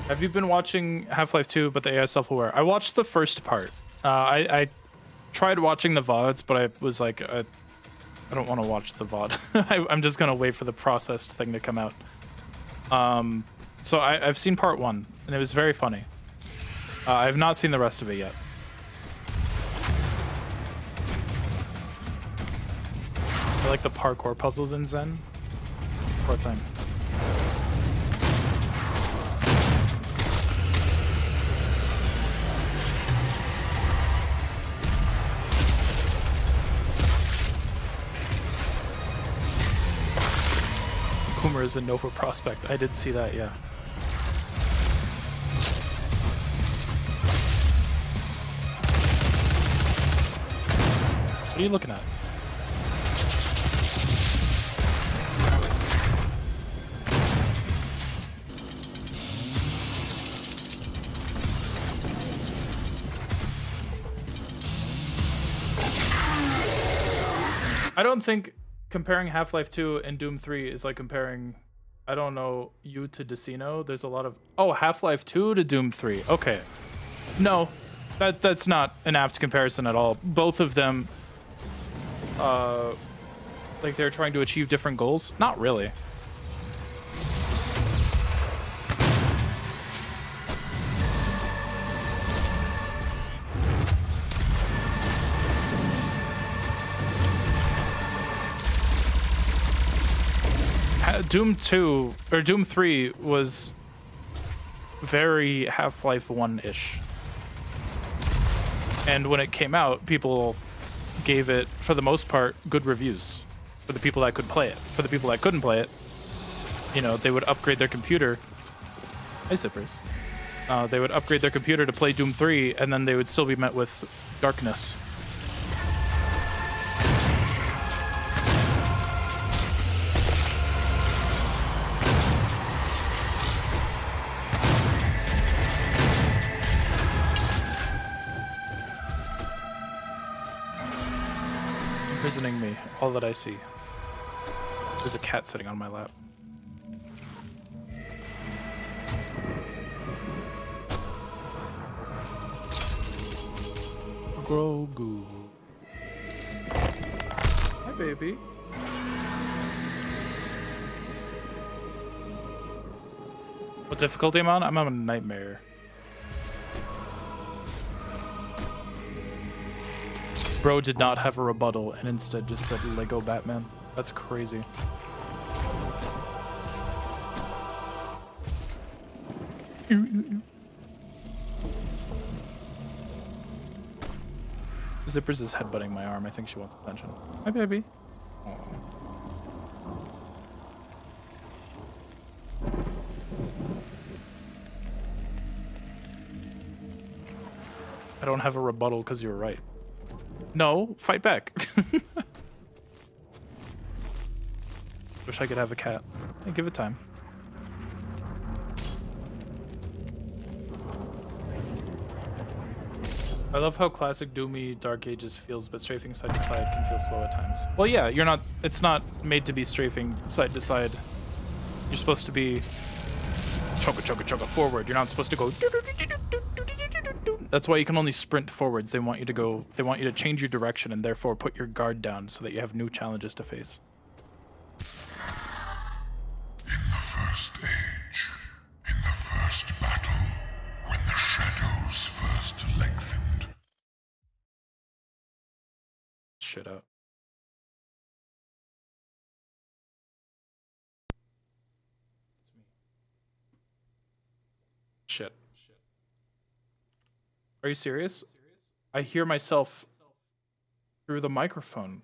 Have you been watching Half-Life 2 but the AI self-aware? I watched the first part. I tried watching the VODs, but I was like, I don't want to watch the VOD. I'm just going to wait for the processed thing to come out. So I've seen part 1, and it was very funny. I've not seen the rest of it yet. I like the parkour puzzles in Zen. Poor thing. Coomer is a Nova prospect. I did see that, yeah. What are you looking at? I don't think comparing Half-Life 2 and Doom 3 is like comparing, I don't know, you to Decino. There's a lot of, oh, Half-Life 2 to Doom 3. Okay. No, that's not an apt comparison at all. Both of them, like they're trying to achieve different goals. Not really. Doom 2 or Doom 3 was very Half-Life 1-ish. And when it came out, people gave it, for the most part, good reviews. For the people that could play it. For the people that couldn't play it, you know, they would upgrade their computer. Hey, Zippers. They would upgrade their computer to play Doom 3, and then they would still be met with darkness. Imprisoning me, all that I see. There's a cat sitting on my lap. Grogu. Hi, baby. What difficulty am I on? I'm on a nightmare. Bro did not have a rebuttal and instead just said Lego Batman. That's crazy. Zippers is headbutting my arm. I think she wants attention. Hi, baby. Aww. I don't have a rebuttal because you're right. No, fight back. Wish I could have a cat. Hey, give it time. I love how classic Doomy Dark Ages feels, but strafing side to side can feel slow at times. Well, yeah, you're not. It's not made to be strafing side to side. You're supposed to be chugga forward. You're not supposed to go. That's why you can only sprint forwards. They want you to go. They want you to change your direction and therefore put your guard down so that you have new challenges to face. In the first age, in the first battle, when the shadows first lengthened. Shit out. Shit. Are you serious? I hear myself through the microphone.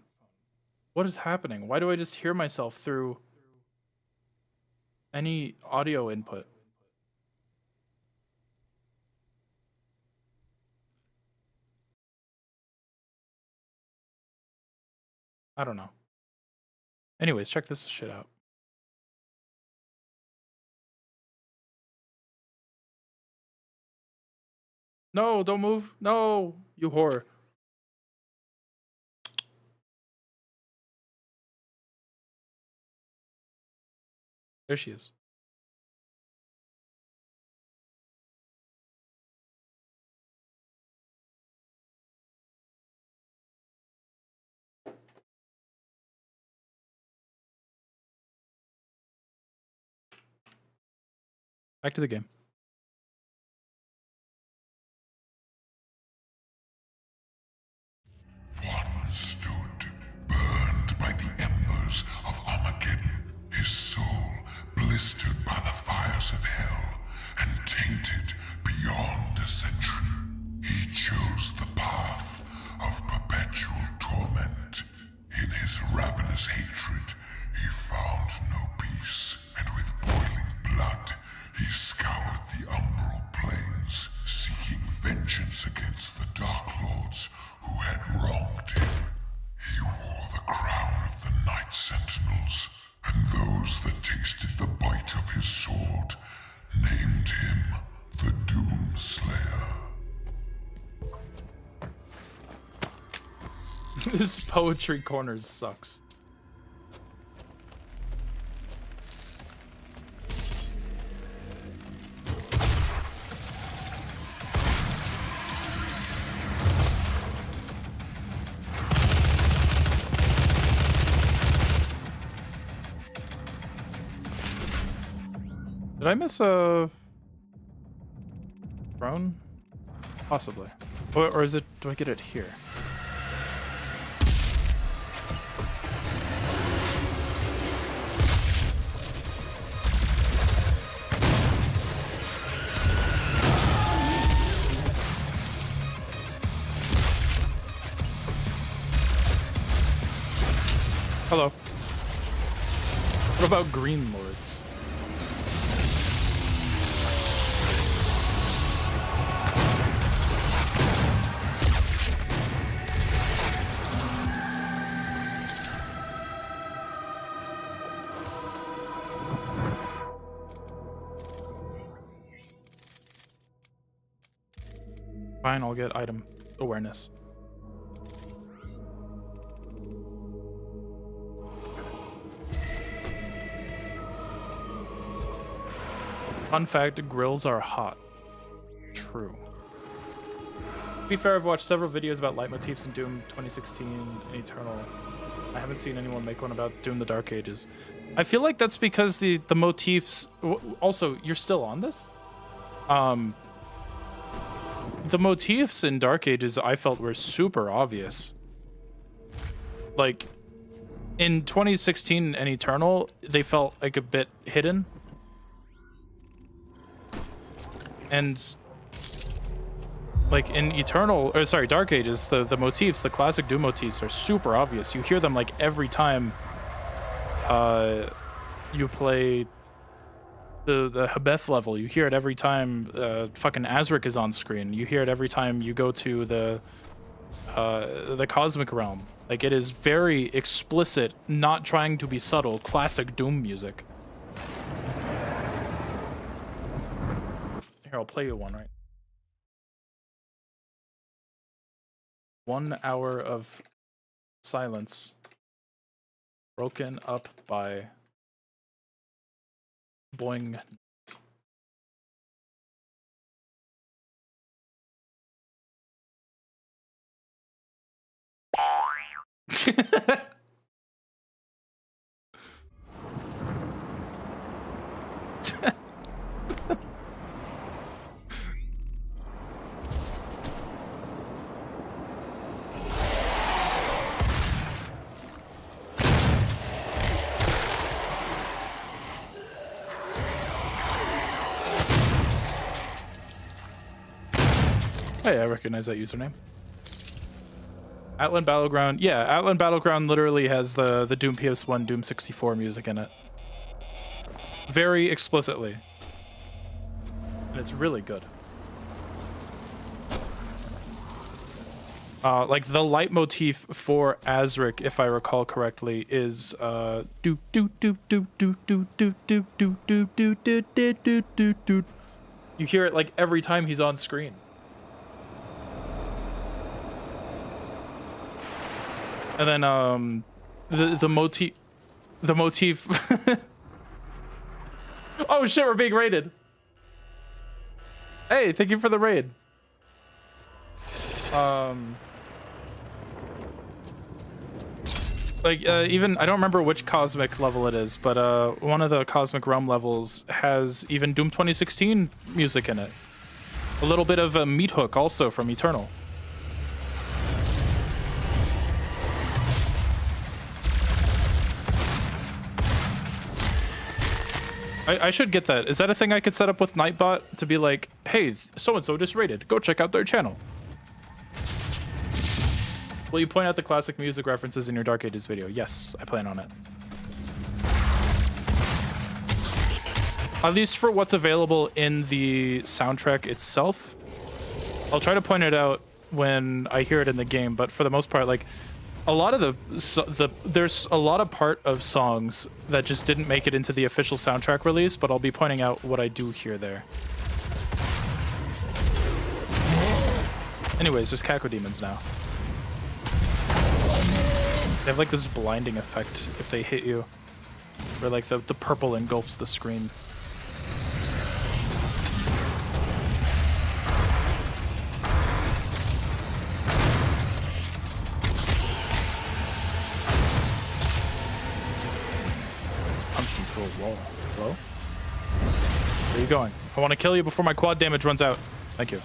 What is happening? Why do I just hear myself through any audio input? I don't know. Anyways, check this shit out. No, don't move. No, you whore. There she is. Back to the game. One stood, burned by the embers of Armageddon, his soul blistered by the fires of hell, and tainted beyond ascension. He chose the path of perpetual torment. In his ravenous hatred, he found no peace, and with boiling blood, he scoured the umbral plains, seeking vengeance against the Dark Lords who had wronged him. He wore the crown of the Night Sentinels, and those that tasted the bite of his sword named him the Doom Slayer. This poetry corners sucks. Did I miss a throne? Possibly. Or is it, do I get it here? Hello. What about Green Lords? Fine, I'll get item awareness. Fun fact, grills are hot. True. To be fair, I've watched several videos about leitmotifs in Doom 2016 and Eternal. I haven't seen anyone make one about Doom the Dark Ages. I feel like that's because the motifs... Also, you're still on this? The motifs in Dark Ages I felt were super obvious. Like, in 2016 and Eternal, they felt like a bit hidden. And like in Eternal, or sorry, Dark Ages, the motifs, the classic Doom motifs are super obvious. You hear them like every time you play the Habeth level. You hear it every time fucking Azric is on screen. You hear it every time you go to the Cosmic Realm. Like, it is very explicit, not trying to be subtle, classic Doom music. Here, I'll play you one, right? 1 hour of silence broken up by boing. Hey, I recognize that username. Atlan Battleground. Yeah, Atlan Battleground literally has the Doom PS1 Doom 64 music in it. Very explicitly. And it's really good. Like the leitmotif for Azric, if I recall correctly, is do do do do do do do do do do do do do do do. You hear it like every time he's on screen. And then the motif Oh shit, we're being raided. Hey, thank you for the raid. Like even I don't remember which cosmic level it is, but one of the Cosmic Realm levels has even Doom 2016 music in it. A little bit of a meat hook also from Eternal. I should get that. Is that a thing I could set up with Nightbot to be like, hey, so-and-so just raided. Go check out their channel. Will you point out the classic music references in your Dark Ages video? Yes, I plan on it. At least for what's available in the soundtrack itself. I'll try to point it out when I hear it in the game, but for the most part, like, a lot of there's a lot of part of songs that just didn't make it into the official soundtrack release, but I'll be pointing out what I do hear there. Anyways, there's Cacodemons now. They have like this blinding effect if they hit you, where like the purple engulfs the screen. Punched him through a wall. Hello? Where are you going? I want to kill you before my quad damage runs out. Thank you.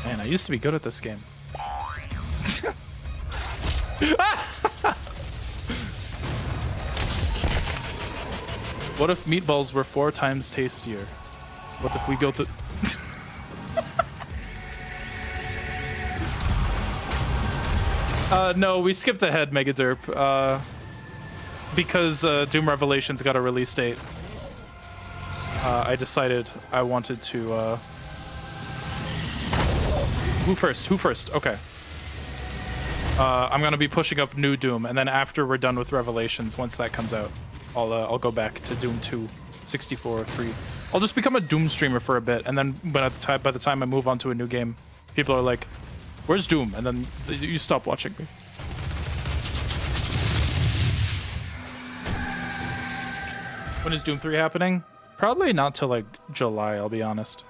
Man, I used to be good at this game. What if meatballs were 4 times tastier? What if we go to... No, we skipped ahead, Megaderp. Because Doom Revelations got a release date. I decided I wanted to... Who first? Who first? Okay. I'm gonna be pushing up New Doom, and then after we're done with Revelations, once that comes out, I'll go back to Doom 2, 64, 3. I'll just become a Doom streamer for a bit, and then by the time I move on to a new game, people are like, "Where's Doom?" And then you stop watching me. When is Doom 3 happening? Probably not till like July, I'll be honest.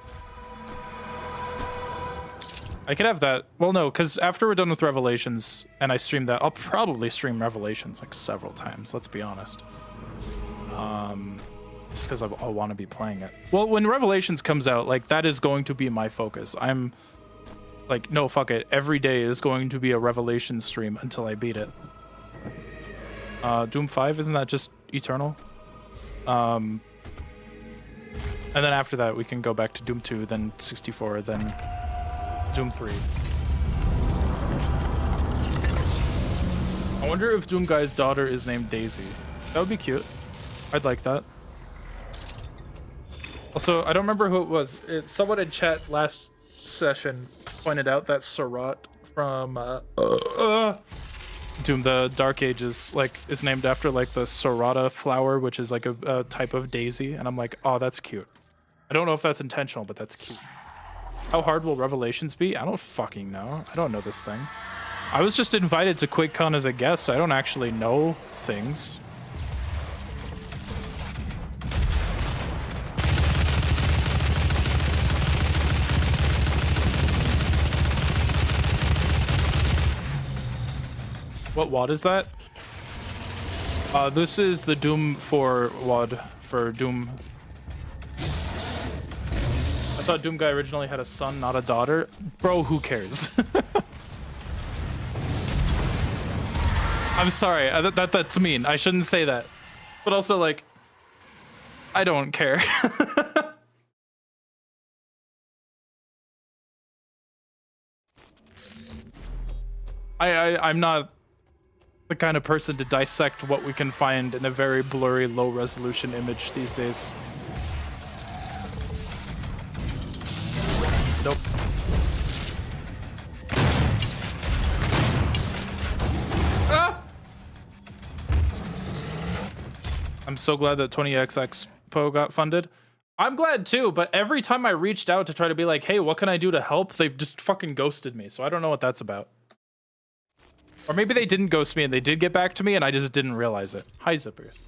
I could have that. Well, no, because after we're done with Revelations and I stream that, I'll probably stream Revelations like several times, let's be honest. Just because I'll want to be playing it. Well, when Revelations comes out, like, that is going to be my focus. I'm like, no, fuck it. Every day is going to be a Revelations stream until I beat it. Doom 5, isn't that just Eternal? And then after that, we can go back to Doom 2, then 64, then Doom 3. I wonder if Doom Guy's daughter is named Daisy. That would be cute. I'd like that. Also, I don't remember who it was. Someone in chat last session pointed out that Surratt from Doom the Dark Ages is named after like the Serrata flower, which is like a type of daisy, and I'm like, oh, that's cute. I don't know if that's intentional, but that's cute. How hard will Revelations be? I don't fucking know. I don't know this thing. I was just invited to QuakeCon as a guest, so I don't actually know things. What WAD is that? This is the Doom 4 WAD for Doom. I thought Doom Guy originally had a son, not a daughter. Bro, who cares? I'm sorry, that's mean. I shouldn't say that. But also, like, I don't care. I'm not the kind of person to dissect what we can find in a very blurry, low-resolution image these days. Nope. Ah! I'm so glad that 20X Expo got funded. I'm glad too, but every time I reached out to try to be like, hey, what can I do to help? They just fucking ghosted me, so I don't know what that's about. Or maybe they didn't ghost me and they did get back to me and I just didn't realize it. Hi, Zippers.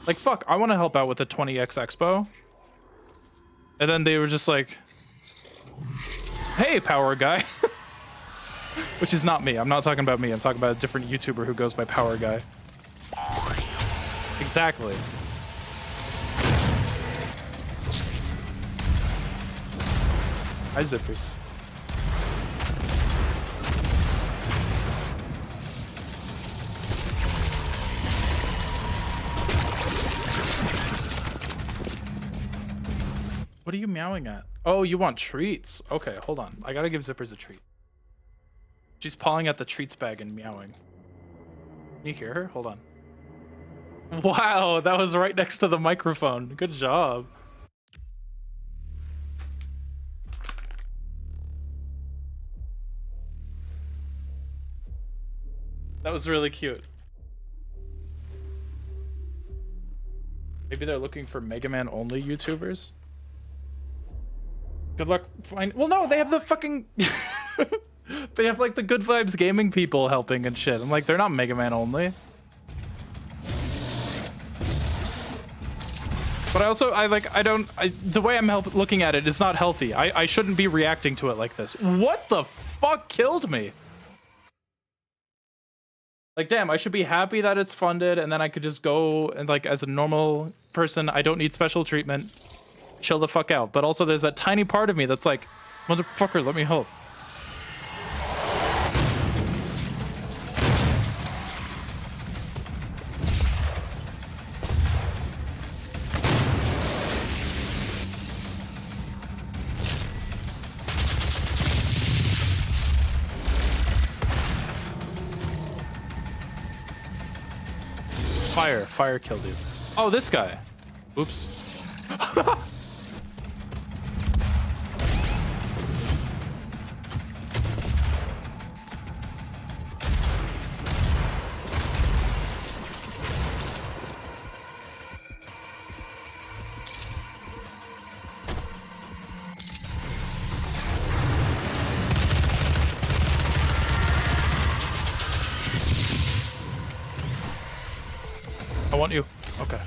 Like, fuck, I want to help out with the 20X Expo. And then they were just like, hey, Power Guy. Which is not me. I'm not talking about me. I'm talking about a different YouTuber who goes by Power Guy. Exactly. Hi, Zippers. What are you meowing at? Oh, you want treats? Okay, hold on. I gotta give Zippers a treat. She's pawing at the treats bag and meowing. Can you hear her? Hold on. Wow, that was right next to the microphone. Good job. That was really cute. Maybe they're looking for Mega Man only YouTubers? Good luck find. Well, no, they have the fucking. They have like the Good Vibes Gaming people helping and shit. I'm like, they're not Mega Man only. But the way I'm looking at it is not healthy. I shouldn't be reacting to it like this. What the fuck killed me? Like, damn, I should be happy that it's funded, and then I could just go and, like, as a normal person, I don't need special treatment. Chill the fuck out. But also there's that tiny part of me that's like, motherfucker, let me help. Fire killed you. Oh, this guy. Oops. I want you. Okay.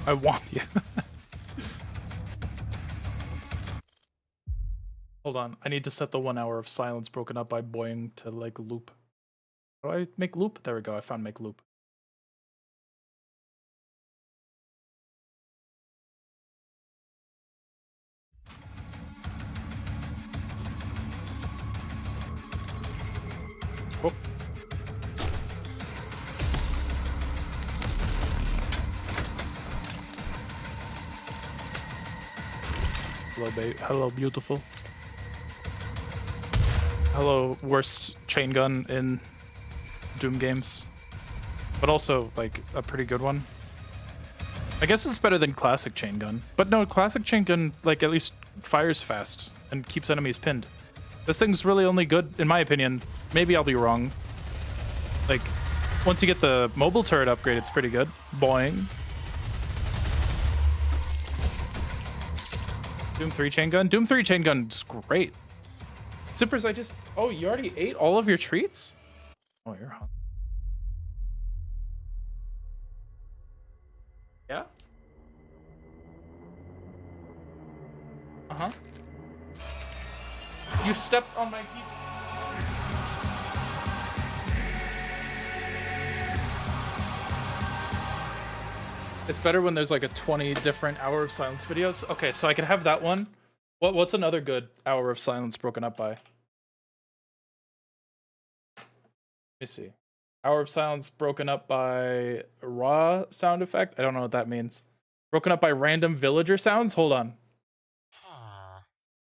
I want you. Hold on. I need to set the 1 hour of silence broken up by boing to like loop. How do I make loop? There we go. I found make loop. Oh. Hello, babe. Hello, beautiful. Hello, worst chain gun in Doom games. But also, like, a pretty good one. I guess it's better than classic chain gun. But no, classic chain gun, like, at least fires fast and keeps enemies pinned. This thing's really only good, in my opinion. Maybe I'll be wrong. Like, once you get the mobile turret upgrade, it's pretty good. Boing. Doom 3 chain gun? Doom 3 chain gun is great. Zippers, oh, you already ate all of your treats? Oh, you're hungry. Yeah? Uh-huh. You stepped on my key. It's better when there's like a 20 different Hour of Silence videos. Okay, so I could have that one. What's another good Hour of Silence broken up by? Let me see. Hour of Silence broken up by raw sound effect? I don't know what that means. Broken up by random villager sounds? Hold on.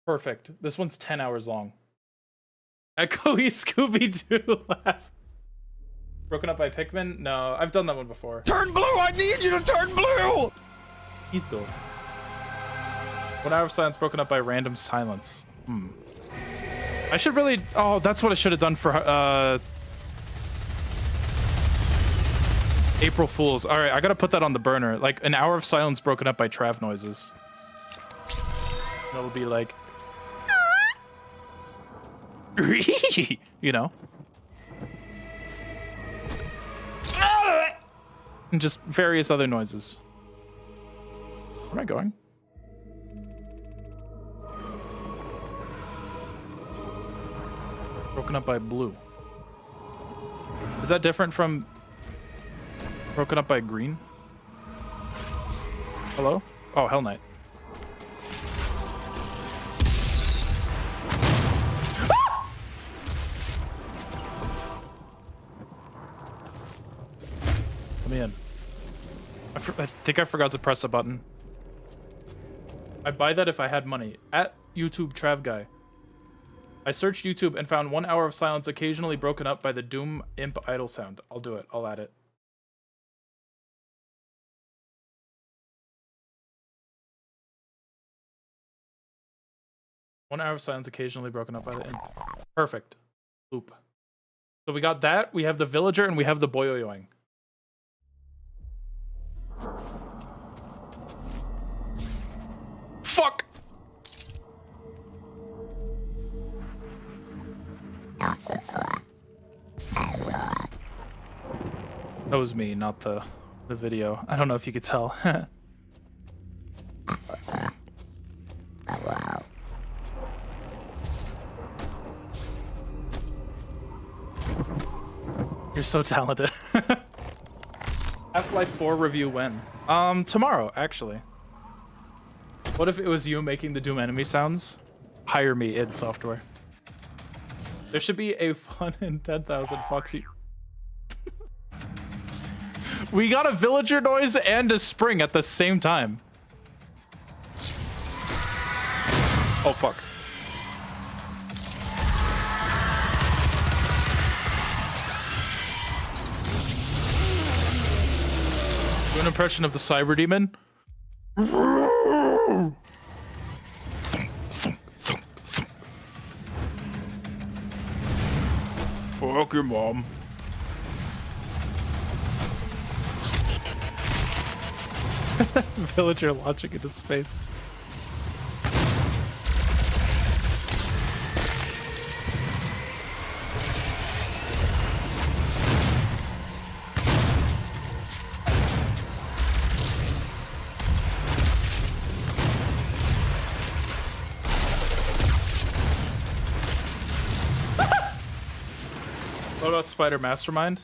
Perfect. This one's 10 hours long. Echoey Scooby-Doo laugh. Broken up by Pikmin? No, I've done that one before. Turn blue! I need you to turn blue! Ito. 1 hour of silence broken up by random silence. I should really... Oh, that's what I should have done for... April Fools. Alright, I gotta put that on the burner. Like, an hour of silence broken up by trav noises. It'll be like... you know? And just various other noises. Where am I going? Broken up by blue. Is that different from broken up by green? Hello? Oh, Hell Knight. Let me in. I think I forgot to press a button. I'd buy that if I had money. At YouTube Trav Guy. I searched YouTube and found 1 hour of silence occasionally broken up by the Doom Imp idle sound. I'll do it. I'll add it. 1 hour of silence occasionally broken up by the end. Perfect. Loop. So we got that. We have the villager and we have the boyoyoing. Fuck! That was me, not the video. I don't know if you could tell. You're so talented. Half-Life 4 review when? Tomorrow, actually. What if it was you making the Doom enemy sounds? Hire me, id Software. There should be a 1 in 10,000 Foxy. We got a villager noise and a spring at the same time. Oh, fuck. Do an impression of the cyber demon. Fuck your mom. Villager launching into space. What about Spider Mastermind?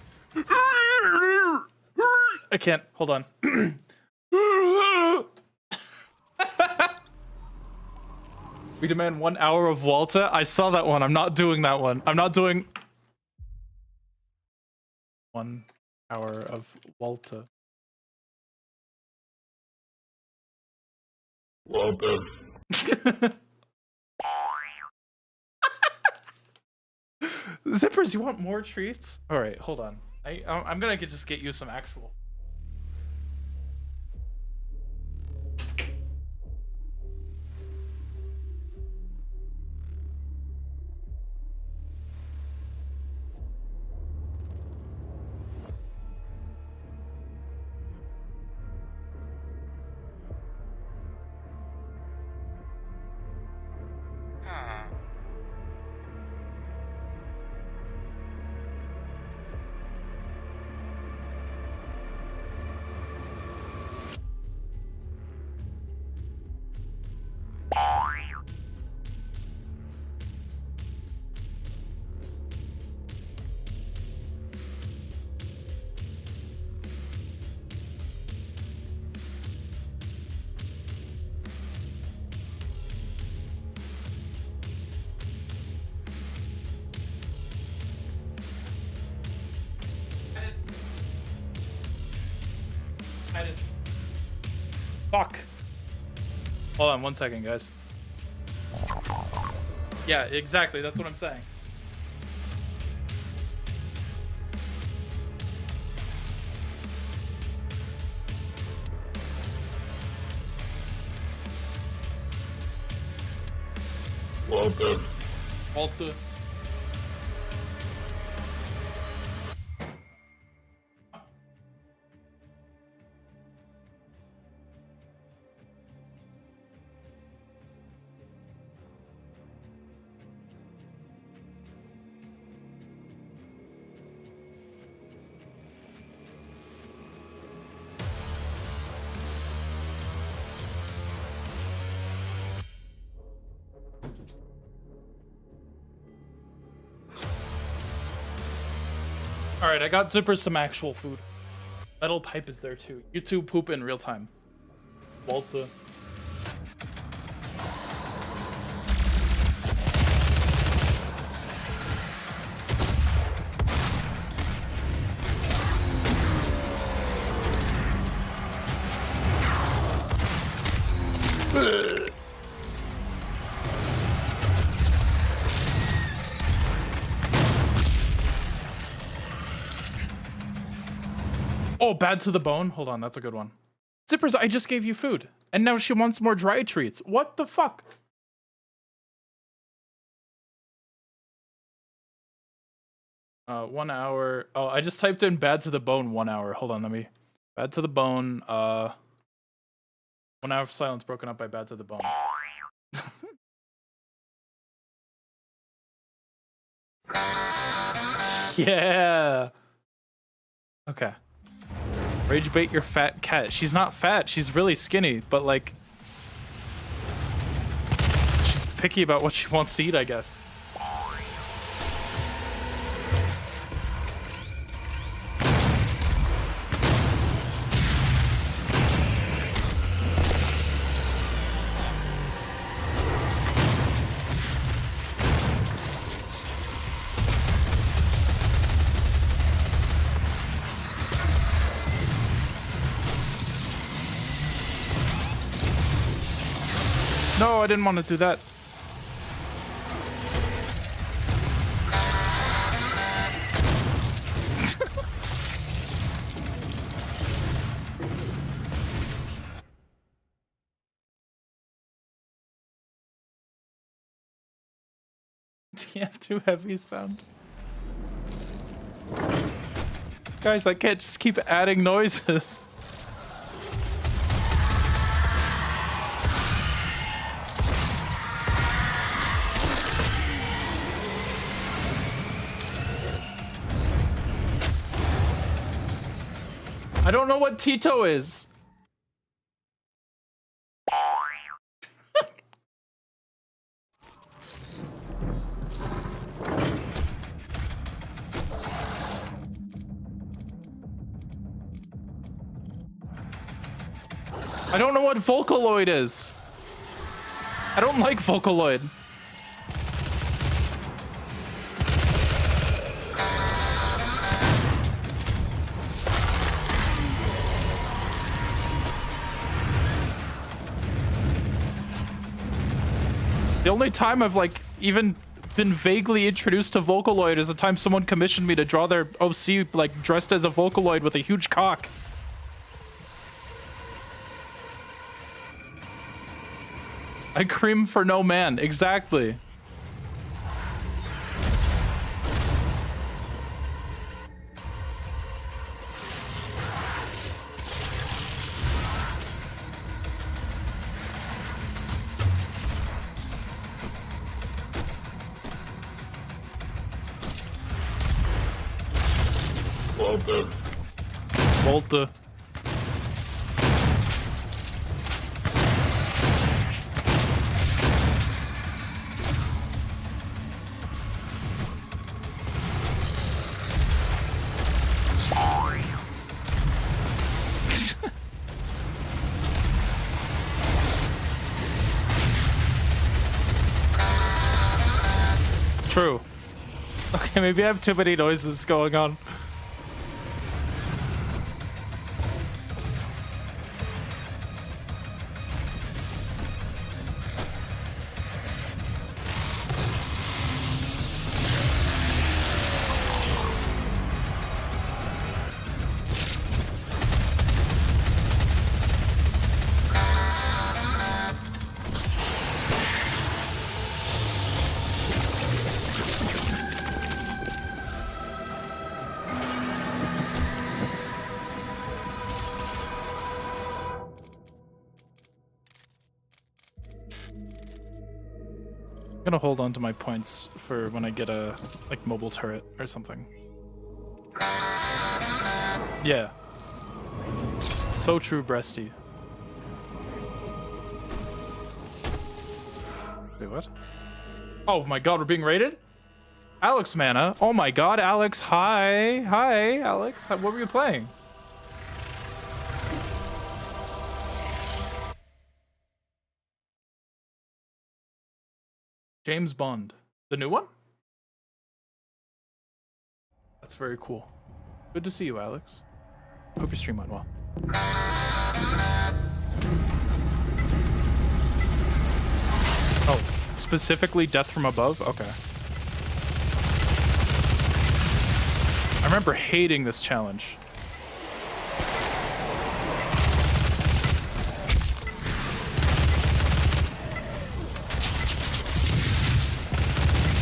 I can't. Hold on. We demand 1 hour of Walta. I saw that one. I'm not doing that one. I'm not doing 1 hour of Walta. Walter. Zippers, you want more treats? All right, hold on. I'm gonna just get you some actual. Fuck. Hold on 1 second, guys. Yeah, exactly. That's what I'm saying. Walter. Walter. All right, I got Zippers some actual food. Metal Pipe is there too. YouTube poop in real time. Walter. Oh, bad to the bone? Hold on, that's a good one. Zippers, I just gave you food. And now she wants more dry treats. What the fuck? 1 hour. Oh, I just typed in bad to the bone 1 hour. Hold on, let me. Bad to the bone. 1 hour of silence broken up by bad to the bone. Yeah. Okay. Rage bait your fat cat. She's not fat. She's really skinny, but like, she's picky about what she wants to eat, I guess. No, I didn't want to do that. TF2 heavy sound. Guys, I can't just keep adding noises. I don't know what Tito is. I don't know what Vocaloid is. I don't like Vocaloid. The only time I've like even been vaguely introduced to Vocaloid is the time someone commissioned me to draw their OC like dressed as a Vocaloid with a huge cock. I cream for no man, exactly. Volta. True. Okay, maybe I have too many noises going on. I'm gonna hold on to my points for when I get a like mobile turret or something. Yeah. So true, Breasty. Wait, what? Oh my god, we're being raided? Alex Mana. Oh my god, Alex. Hi. Hi, Alex. What were you playing? James Bond. The new one? That's very cool. Good to see you, Alex. Hope your stream went well. Oh, specifically Death from Above? Okay. I remember hating this challenge.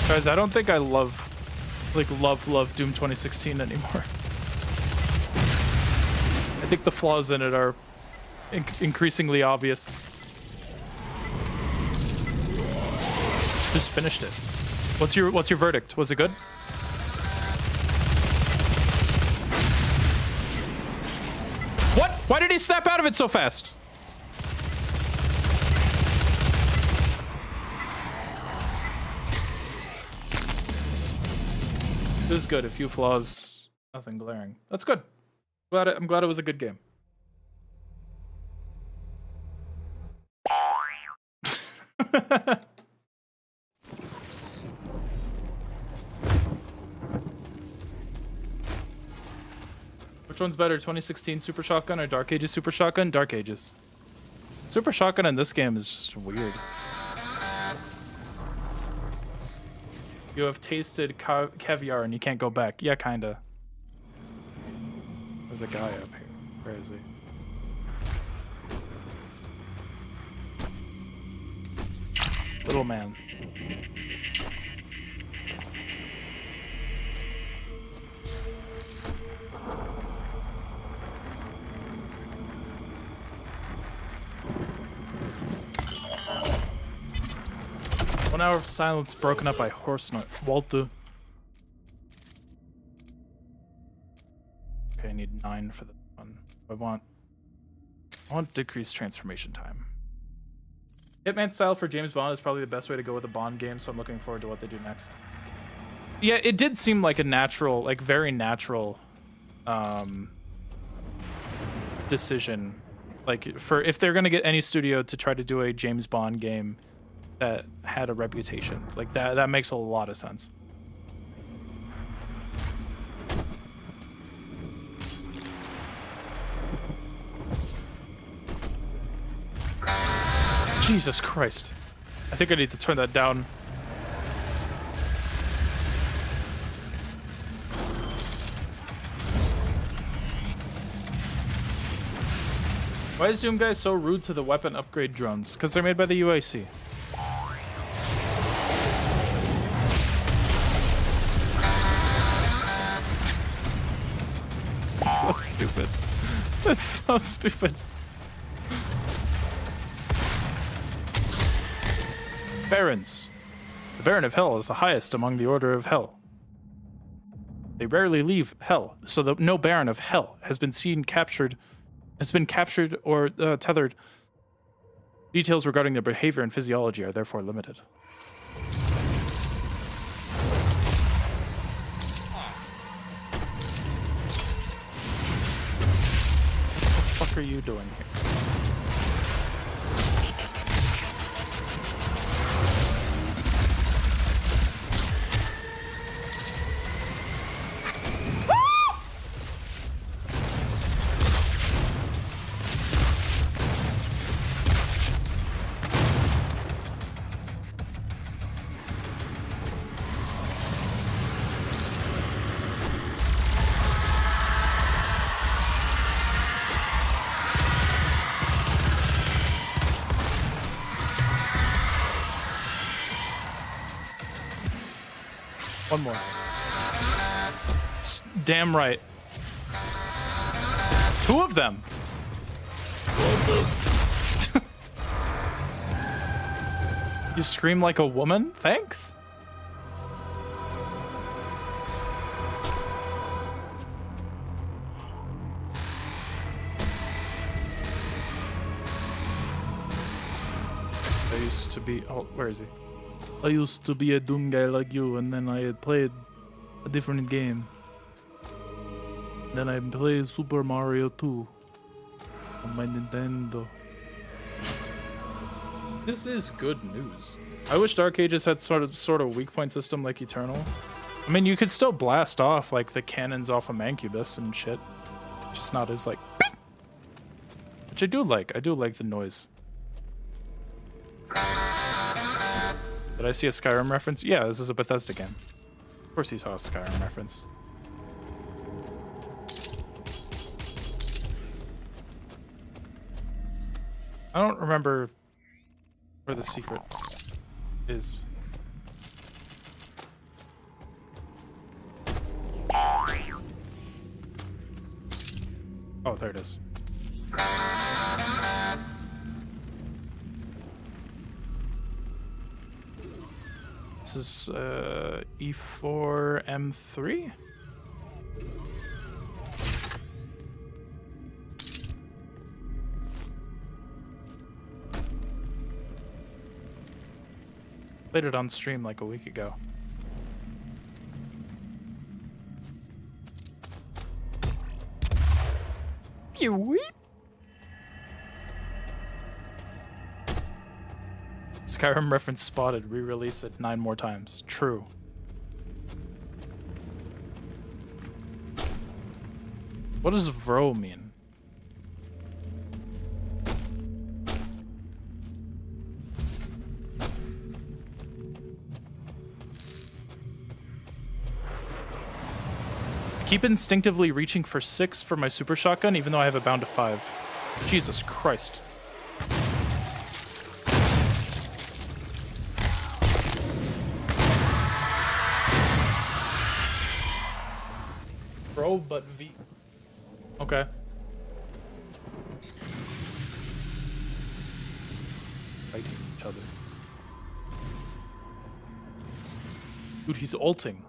Guys, I don't think I love like love Doom 2016 anymore. I think the flaws in it are increasingly obvious. Just finished it. What's your verdict? Was it good? What? Why did he snap out of it so fast? It was good. A few flaws, nothing glaring. That's good. I'm glad it was a good game. Which one's better, 2016 Super Shotgun or Dark Ages Super Shotgun? Dark Ages. Super Shotgun in this game is just weird. You have tasted caviar and you can't go back. Yeah, kinda. There's a guy up here. Where is he? Little man. One hour of silence broken up by horse noise. Walter. Okay, I need 9 for the one. I want decreased transformation time. Hitman style for James Bond is probably the best way to go with a Bond game, so I'm looking forward to what they do next. Yeah, it did seem like a natural, like very natural decision. Like for if they're gonna get any studio to try to do a James Bond game that had a reputation like that makes a lot of sense. Jesus Christ. I think I need to turn that down. Why is Doom Guy so rude to the weapon upgrade drones? Because they're made by the UIC. So stupid. That's so stupid. Barons. The Baron of Hell is the highest among the Order of Hell. They rarely leave Hell, so that no Baron of Hell has been captured or tethered. Details regarding their behavior and physiology are therefore limited. What the fuck are you doing here? One more. Damn right. 2 of them. You scream like a woman? Thanks. I used to be... Oh, where is he? I used to be a Doom guy like you, and then I had played a different game. Then I played Super Mario 2 on my Nintendo. This is good news. I wish Dark Ages had sort of weak point system like Eternal. I mean, you could still blast off like the cannons off of Mancubus and shit. Just not as like... Which I do like. I do like the noise. Did I see a Skyrim reference? Yeah, this is a Bethesda game. Of course he saw a Skyrim reference. I don't remember where the secret is. Oh, there it is. This is E4 M3. Played it on stream like a week ago. Pew. Skyrim reference spotted. Re-release it 9 more times. True. What does Vro mean? I keep instinctively reaching for 6 for my super shotgun, even though I have it bound to 5. Jesus Christ. Bro, but V. Okay. Fighting each other. Dude, he's ulting.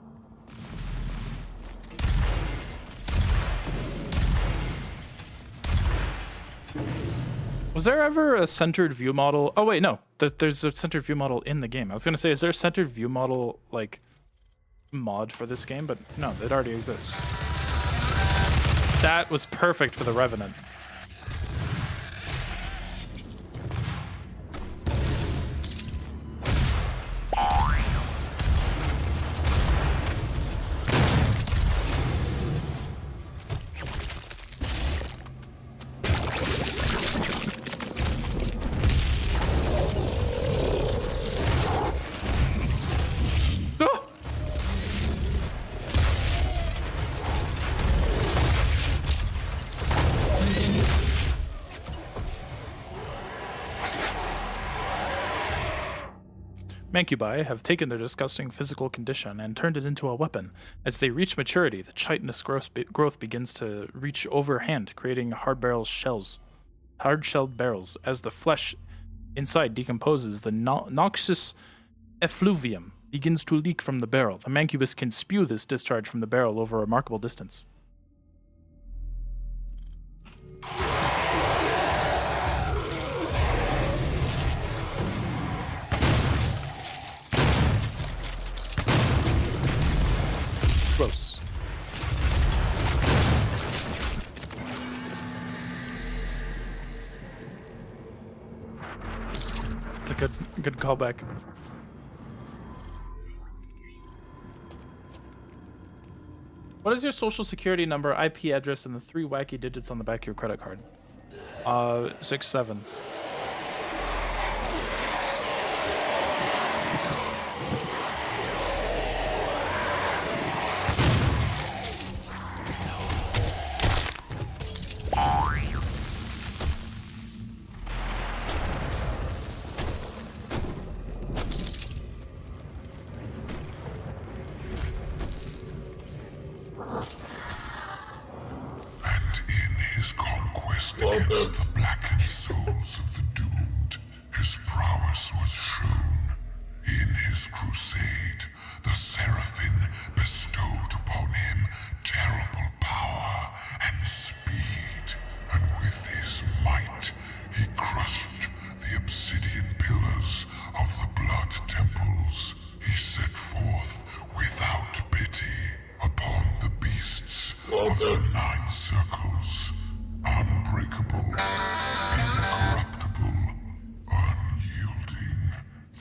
Was there ever a centered view model? Oh wait, no. There's a centered view model in the game. I was gonna say, is there a centered view model like mod for this game? But no, it already exists. That was perfect for the Revenant. Mancubi have taken their disgusting physical condition and turned it into a weapon. As they reach maturity, the chitinous growth begins to reach overhand, creating hard-shelled barrels. As the flesh inside decomposes, the noxious effluvium begins to leak from the barrel. The Mancubus can spew this discharge from the barrel over a remarkable distance. Gross. It's a good callback. What is your social security number, IP address, and the 3 wacky digits on the back of your credit card? 67. Against the blackened souls of the doomed, his prowess was shown. In his crusade, the Seraphim bestowed upon him terrible power and speed, and with his might, he crushed the obsidian pillars of the blood temples. He set forth without pity upon the beasts of the 9 circles. Unbreakable, incorruptible, unyielding,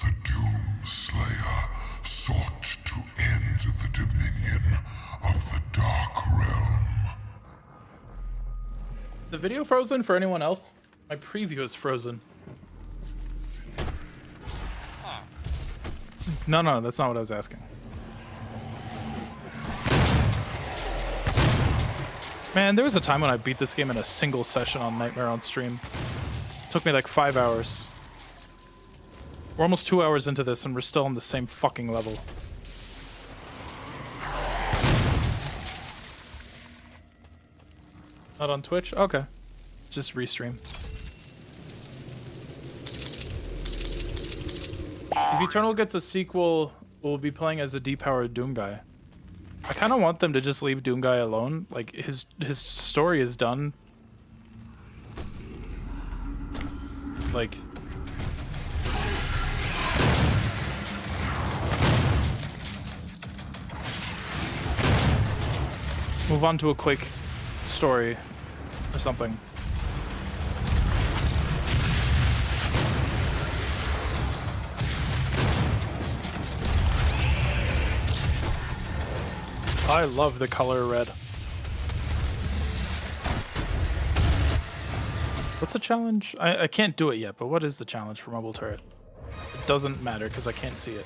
the Doom Slayer sought to end the dominion of the Dark Realm. The video frozen for anyone else? My preview is frozen. No, that's not what I was asking. Man, there was a time when I beat this game in a single session on Nightmare on stream. It took me like 5 hours. We're almost 2 hours into this and we're still on the same fucking level. Not on Twitch? Okay. Just restream. If Eternal gets a sequel, we'll be playing as a depowered Doom guy. I kind of want them to just leave Doom guy alone. Like, his story is done. Like... Move on to a Quake story or something. I love the color red. What's the challenge? I can't do it yet, but what is the challenge for mobile turret? It doesn't matter because I can't see it.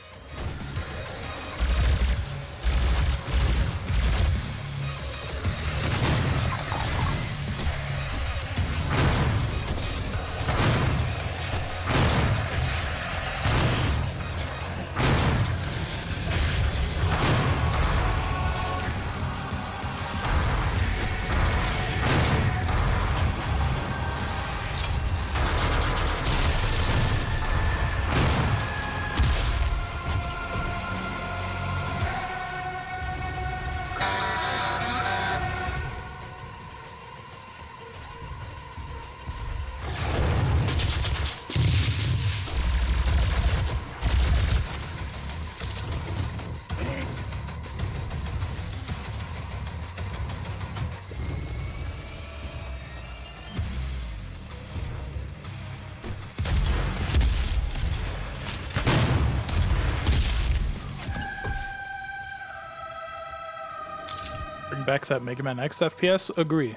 Bring back that Mega Man X FPS? Agree.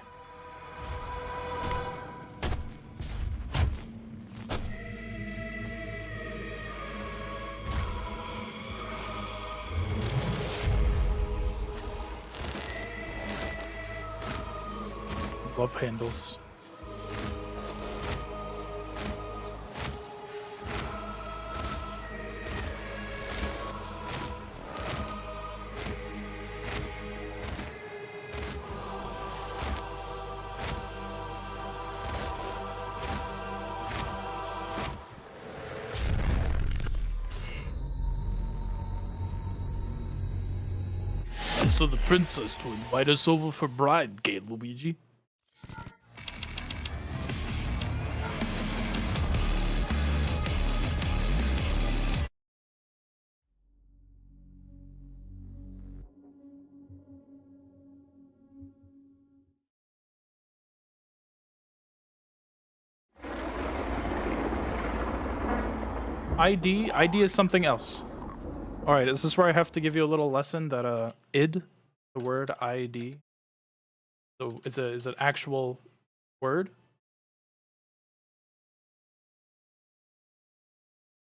Love handles. So the princess to invite us over for bride, gay Luigi. ID is something else. All right, is this where I have to give you a little lesson that id, the word ID, so is an actual word?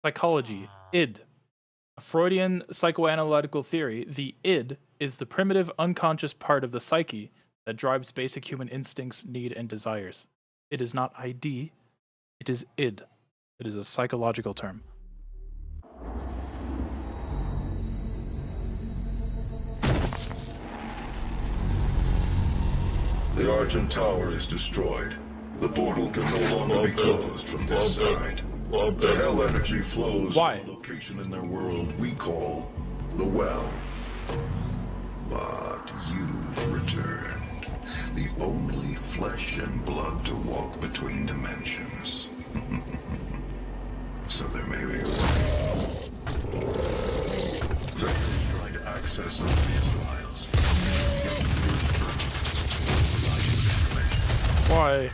Psychology, id. A Freudian psychoanalytical theory, the id is the primitive unconscious part of the psyche that drives basic human instincts, need, and desires. It is not ID, it is id. It is a psychological term. The Argent Tower is destroyed. The portal can no longer be closed from this side. The hell energy flows Why? from a location in their world we call the Well. But you've returned. The only flesh and blood to walk between dimensions. So there may be a way. Vector's trying to access some of these files. Why?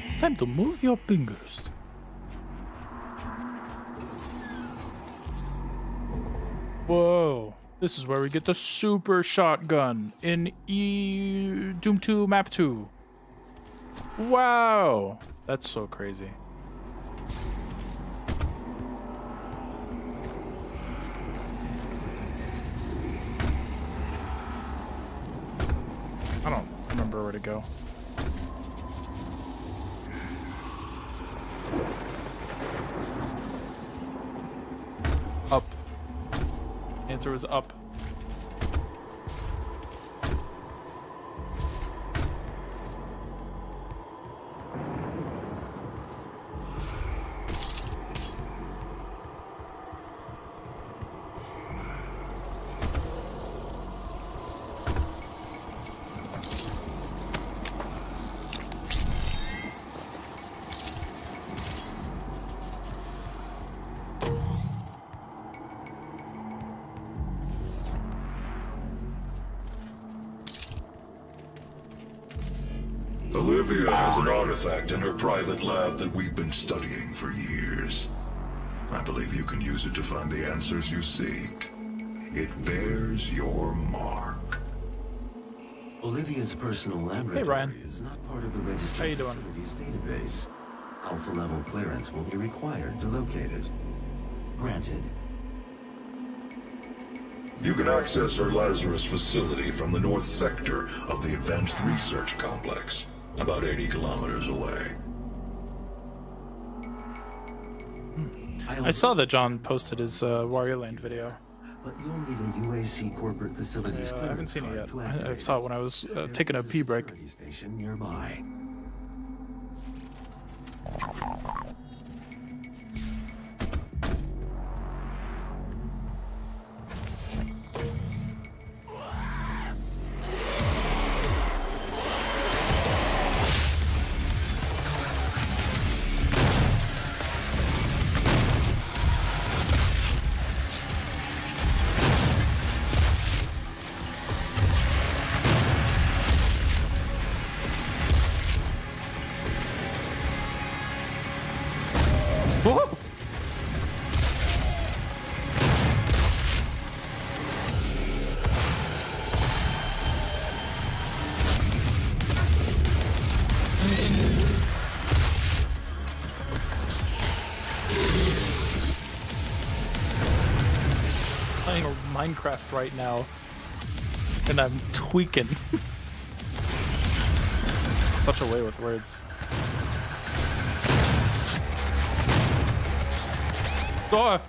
It's time to move your fingers. Whoa. This is where we get the super shotgun in Doom 2 Map 2. Wow, that's so crazy. I don't remember where to go. Up. The answer was up. Olivia has an artifact in her private lab that we've been studying for years. I believe you can use it to find the answers you seek. It bears your mark. Olivia's personal laboratory Ryan. is not part of the registered How you doing? facilities database. Alpha level clearance will be required to locate it. Granted. You can access her Lazarus facility from the north sector of the Advanced Research Complex, about 80 kilometers away. I saw that John posted his Wario Land video. But you'll need a UAC corporate facilities I haven't clearance seen it card yet. to I activate saw it when I was There taking a is pee break. security station nearby. Whoa! Playing Minecraft right now, and I'm tweaking. Such a way with words. Oh.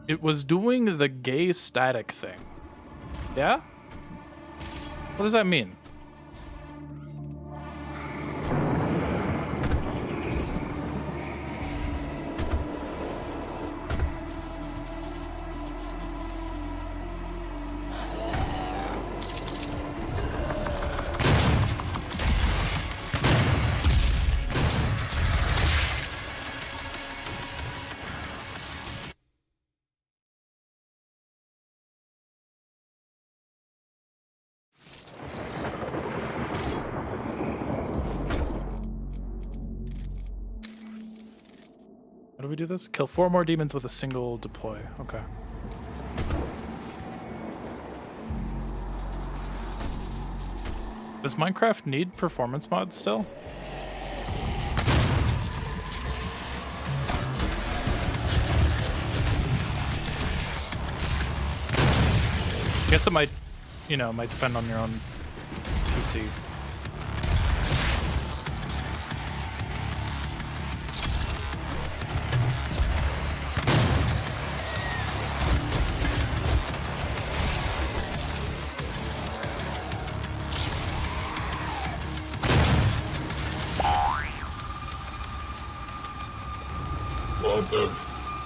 It was doing the gay static thing. Yeah? What does that mean? How do we do this? Kill 4 more demons with a single deploy. Okay. Does Minecraft need performance mods still? Guess it might, you know, might depend on your own PC.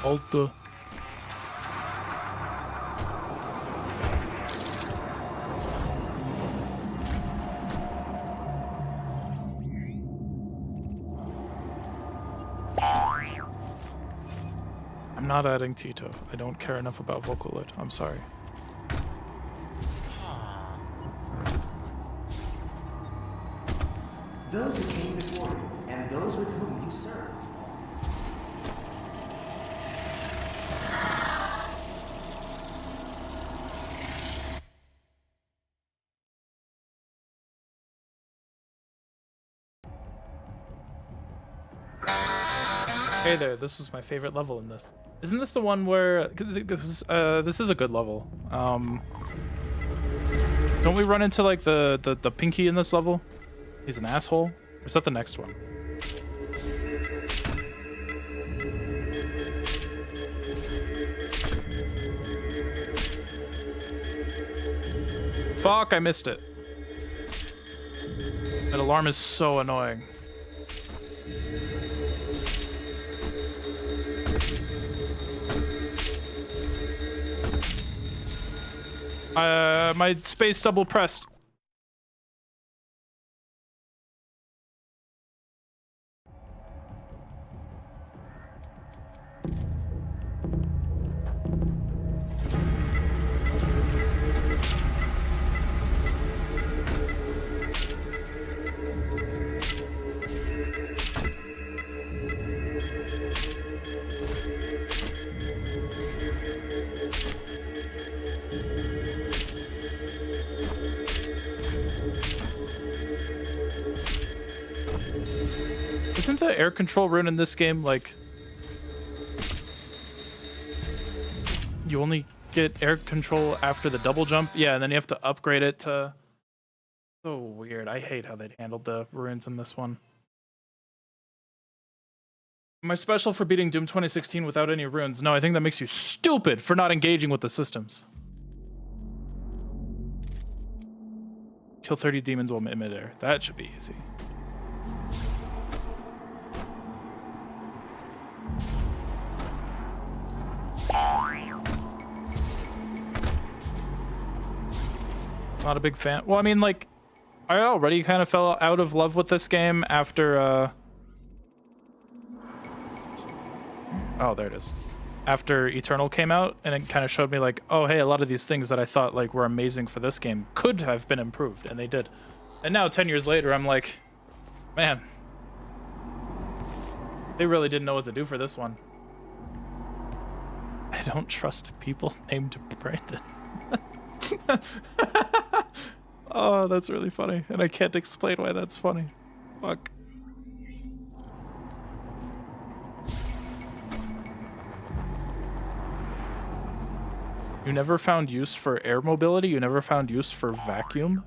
Alta. I'm not adding Tito. I don't care enough about Vocaloid. I'm sorry. Those who came before you, and those with whom you serve. Hey there, this was my favorite level in this. Isn't this the one where this is a good level? Don't we run into like the Pinky in this level? He's an asshole. Or is that the next one? Fuck, I missed it. That alarm is so annoying. My space double pressed. Isn't the air control rune in this game like you only get air control after the double jump? Yeah, and then you have to upgrade it to... So weird. I hate how they handled the runes in this one. Am I special for beating Doom 2016 without any runes? No, I think that makes you stupid for not engaging with the systems. Kill 30 demons while in midair. That should be easy. Not a big fan. Well, I mean, like, I already kind of fell out of love with this game after, oh, there it is. After Eternal came out, and it kind of showed me, like, oh, hey, a lot of these things that I thought, like, were amazing for this game could have been improved, and they did. And now, 10 years later, I'm like, man, they really didn't know what to do for this one. I don't trust people named Brandon. Oh, that's really funny, and I can't explain why that's funny. Fuck. You never found use for air mobility? You never found use for vacuum?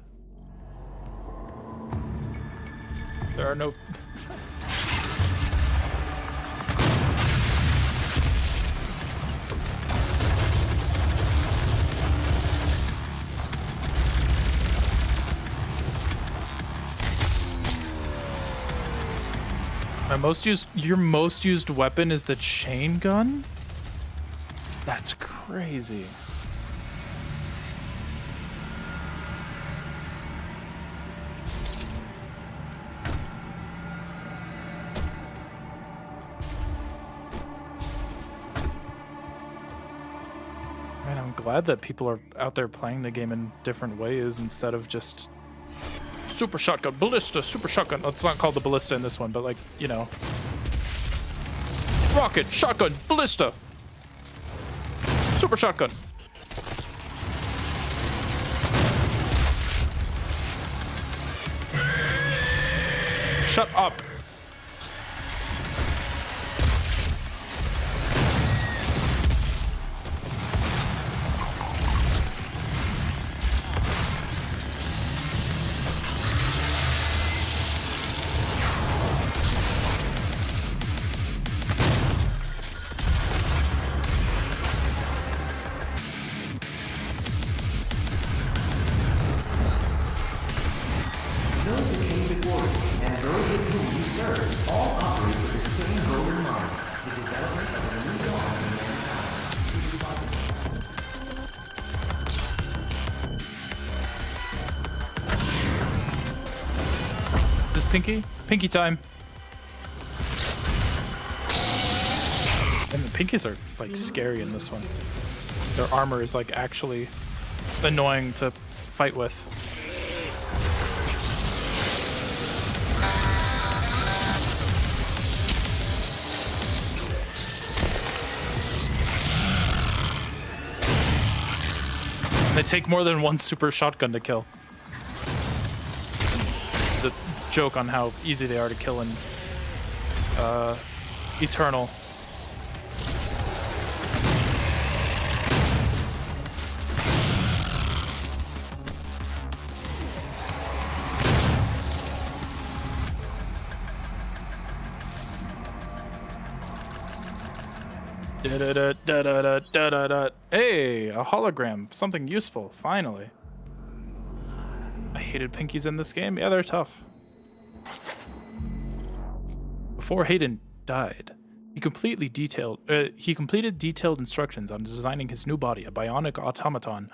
There are no... Your most used weapon is the chain gun? That's crazy. Man, I'm glad that people are out there playing the game in different ways instead of just super shotgun, ballista, super shotgun. It's not called the ballista in this one, but like, you know. Rocket, shotgun, ballista. Super shotgun. Shut up. Pinky time. And the Pinkies are like scary in this one. Their armor is like actually annoying to fight with. They take more than one super shotgun to kill. It's a joke on how easy they are to kill in Eternal. Hey, a hologram. Something useful, finally. I hated Pinkies in this game. Yeah, they're tough. Before Hayden died, he completed detailed instructions on designing his new body, a bionic automaton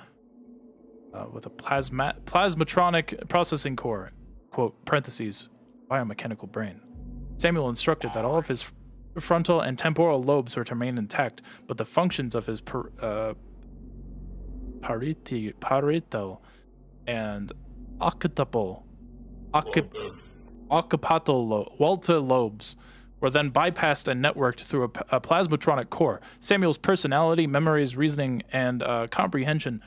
with a plasmatronic processing core, quote, parentheses, biomechanical brain. Samuel instructed that all of his frontal and temporal lobes were to remain intact, but the functions of his parietal and occipital lobes were then bypassed and networked through a plasmatronic core. Samuel's personality, memories, reasoning, and comprehension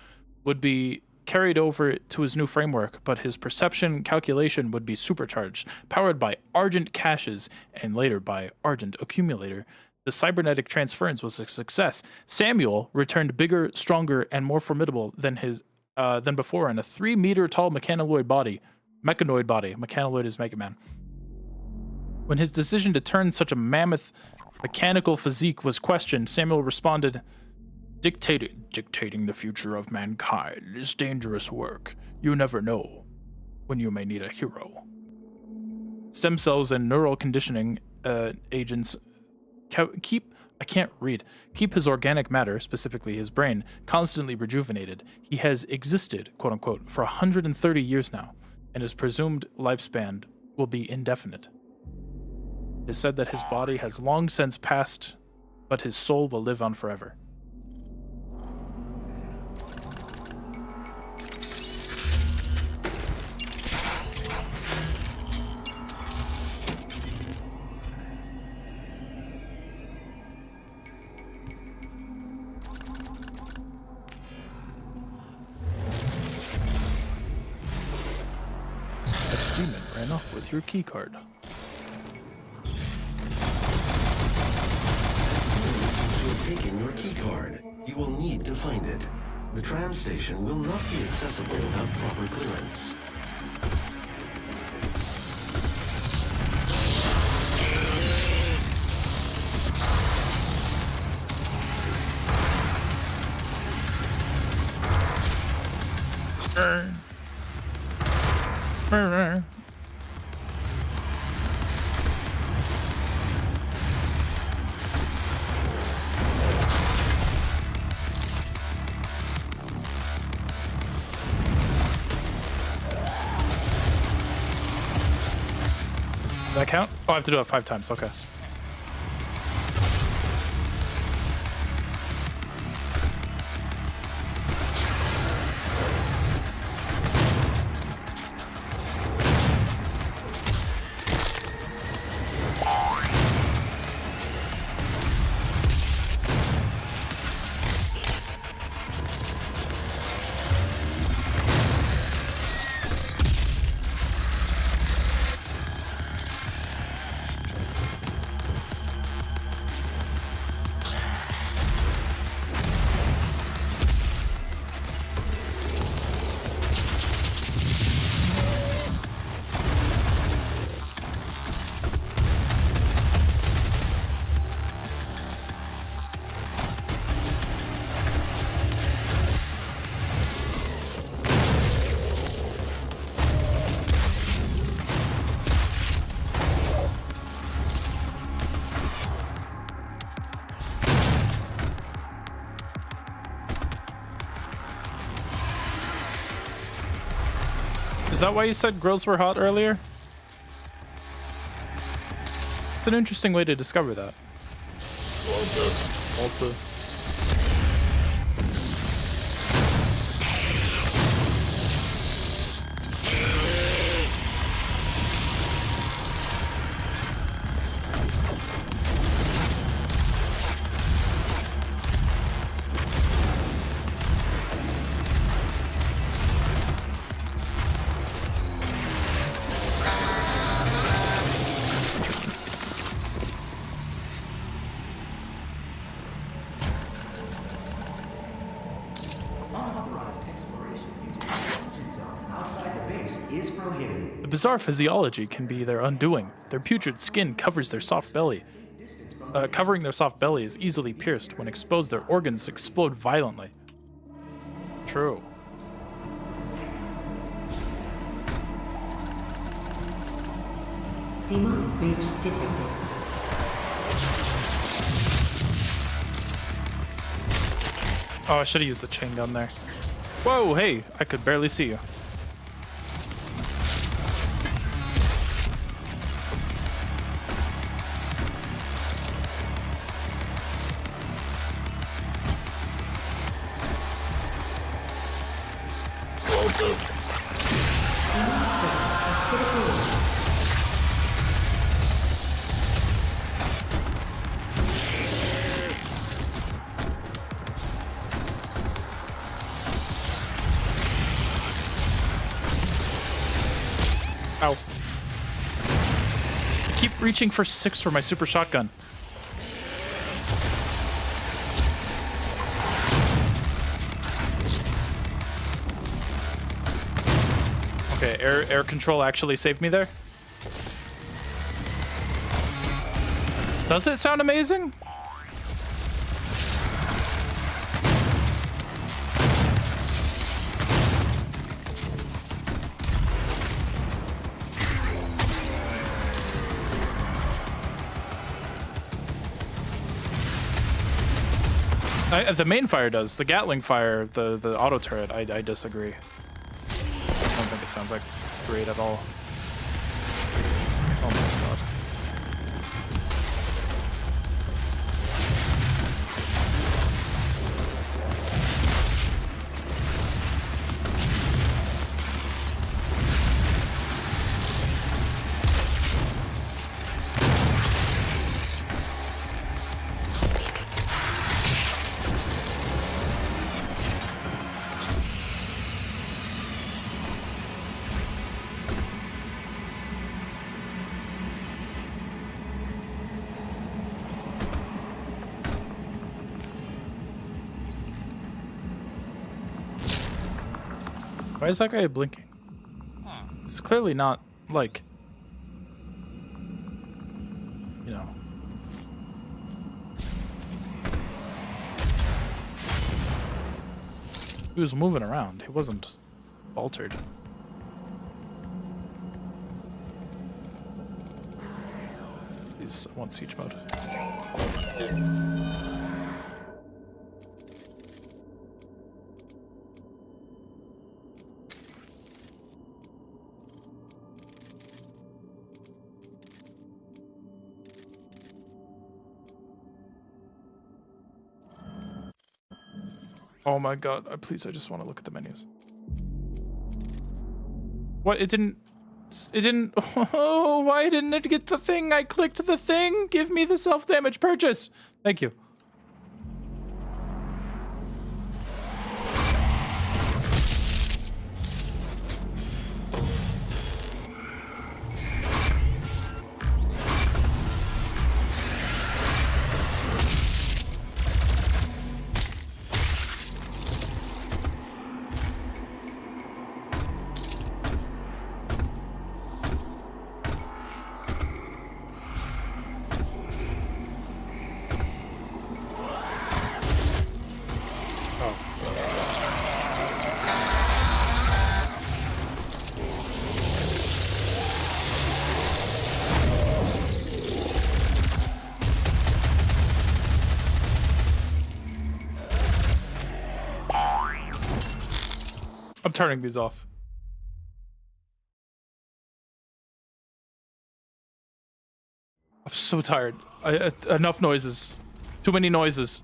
would be carried over to his new framework, but his perception calculation would be supercharged, powered by Argent caches and later by Argent accumulator. The cybernetic transference was a success. Samuel returned bigger, stronger, and more formidable than before in a 3-meter tall mechanoid body. Mechanoid is Mega Man. When his decision to turn such a mammoth mechanical physique was questioned, Samuel responded, Dictating the future of mankind is dangerous work. You never know when you may need a hero. Stem cells and neural conditioning agents keep his organic matter, specifically his brain, constantly rejuvenated. He has existed, quote unquote, for 130 years now, and his presumed lifespan will be indefinite. It is said that his body has long since passed, but his soul will live on forever. With your keycard. You have taken your keycard. You will need to find it. The tram station will not be accessible without proper clearance. Does that count? Oh, I have to do it 5 times. Okay. Is that why you said girls were hot earlier? It's an interesting way to discover that. Alta. Unauthorized exploration into detention zones outside the base is prohibited. The bizarre physiology can be their undoing. Their putrid skin covers their soft belly. Covering their soft belly is easily pierced. When exposed, their organs explode violently. True. Demonic breach detected. Oh, I should have used the chain gun there. Whoa, hey, I could barely see you. Ow. Keep reaching for 6 for my super shotgun. Okay, air control actually saved me there. Does it sound amazing? The main fire does. The Gatling fire, the auto turret, I disagree. I don't think it sounds like great at all. Oh my god. Why is that guy blinking? It's clearly not, like, you know. He was moving around. He wasn't altered. He's on siege mode. Oh my god, please, I just want to look at the menus. What, it didn't, oh, why didn't it get the thing? I clicked the thing, give me the self-damage purchase. Thank you. I'm turning these off. I'm so tired. Enough noises. Too many noises.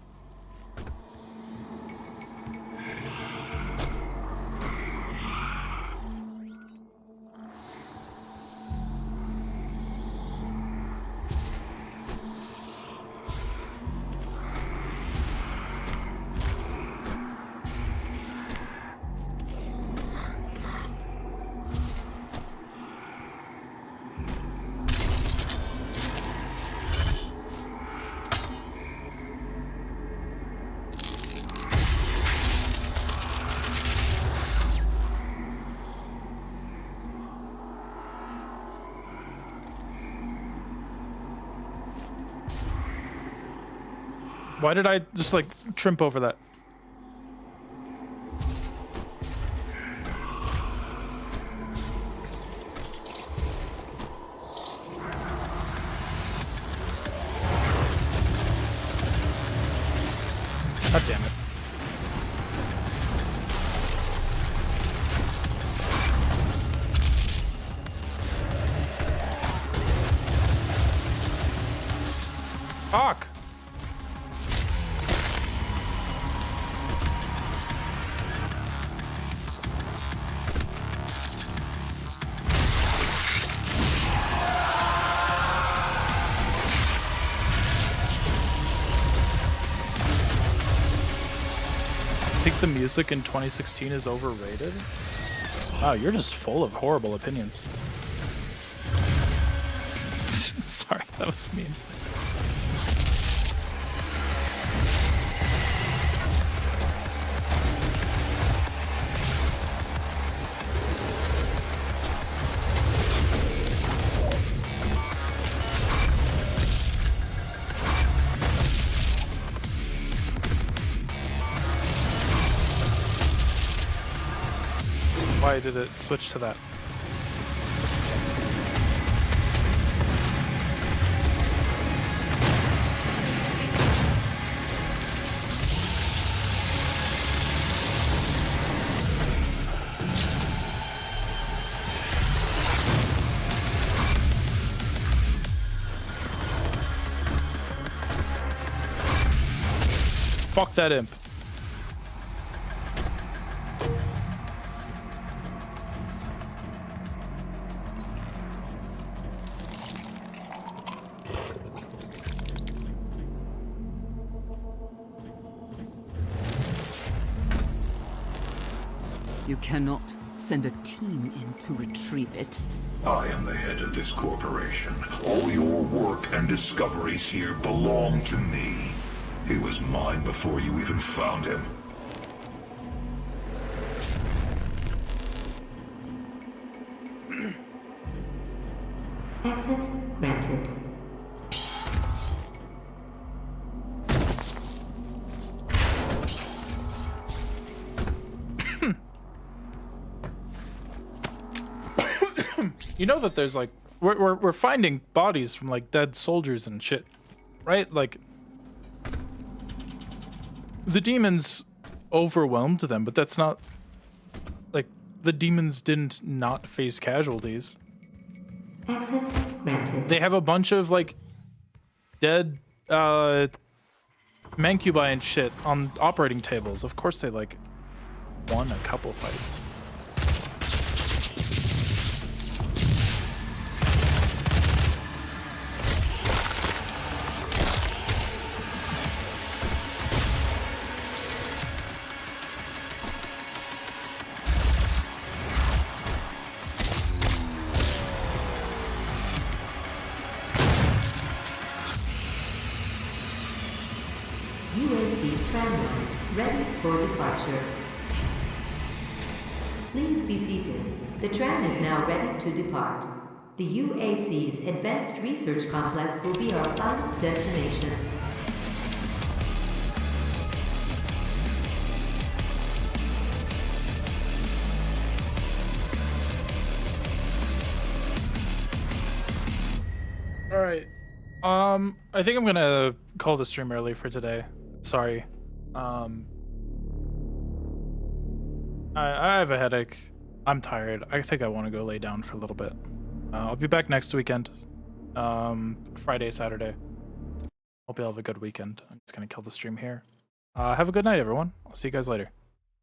Why did I just like trimp over that? God damn it. Fuck! I think the music in 2016 is overrated. Wow, you're just full of horrible opinions. Sorry, that was mean. Why did it switch to that? Fuck that imp. You cannot send a team in to retrieve it. I am the head of this corporation. All your work and discoveries here belong to me. He was mine before you even found him. Access granted. You know that there's like we're finding bodies from like dead soldiers and shit, right? Like the demons overwhelmed them, but that's not like the demons didn't not face casualties. Access granted. They have a bunch of like dead mancubi and shit on operating tables. Of course they like won a couple fights. UAC tramway ready for departure. Please be seated. The tram is now ready to depart. The UAC's Advanced Research Complex will be our final destination. All right. I think I'm gonna call the stream early for today. Sorry. I have a headache. I'm tired. I think I want to go lay down for a little bit. I'll be back next weekend. Friday, Saturday. Hope you all have a good weekend. I'm just gonna kill the stream here. Have a good night, everyone. I'll see you guys later.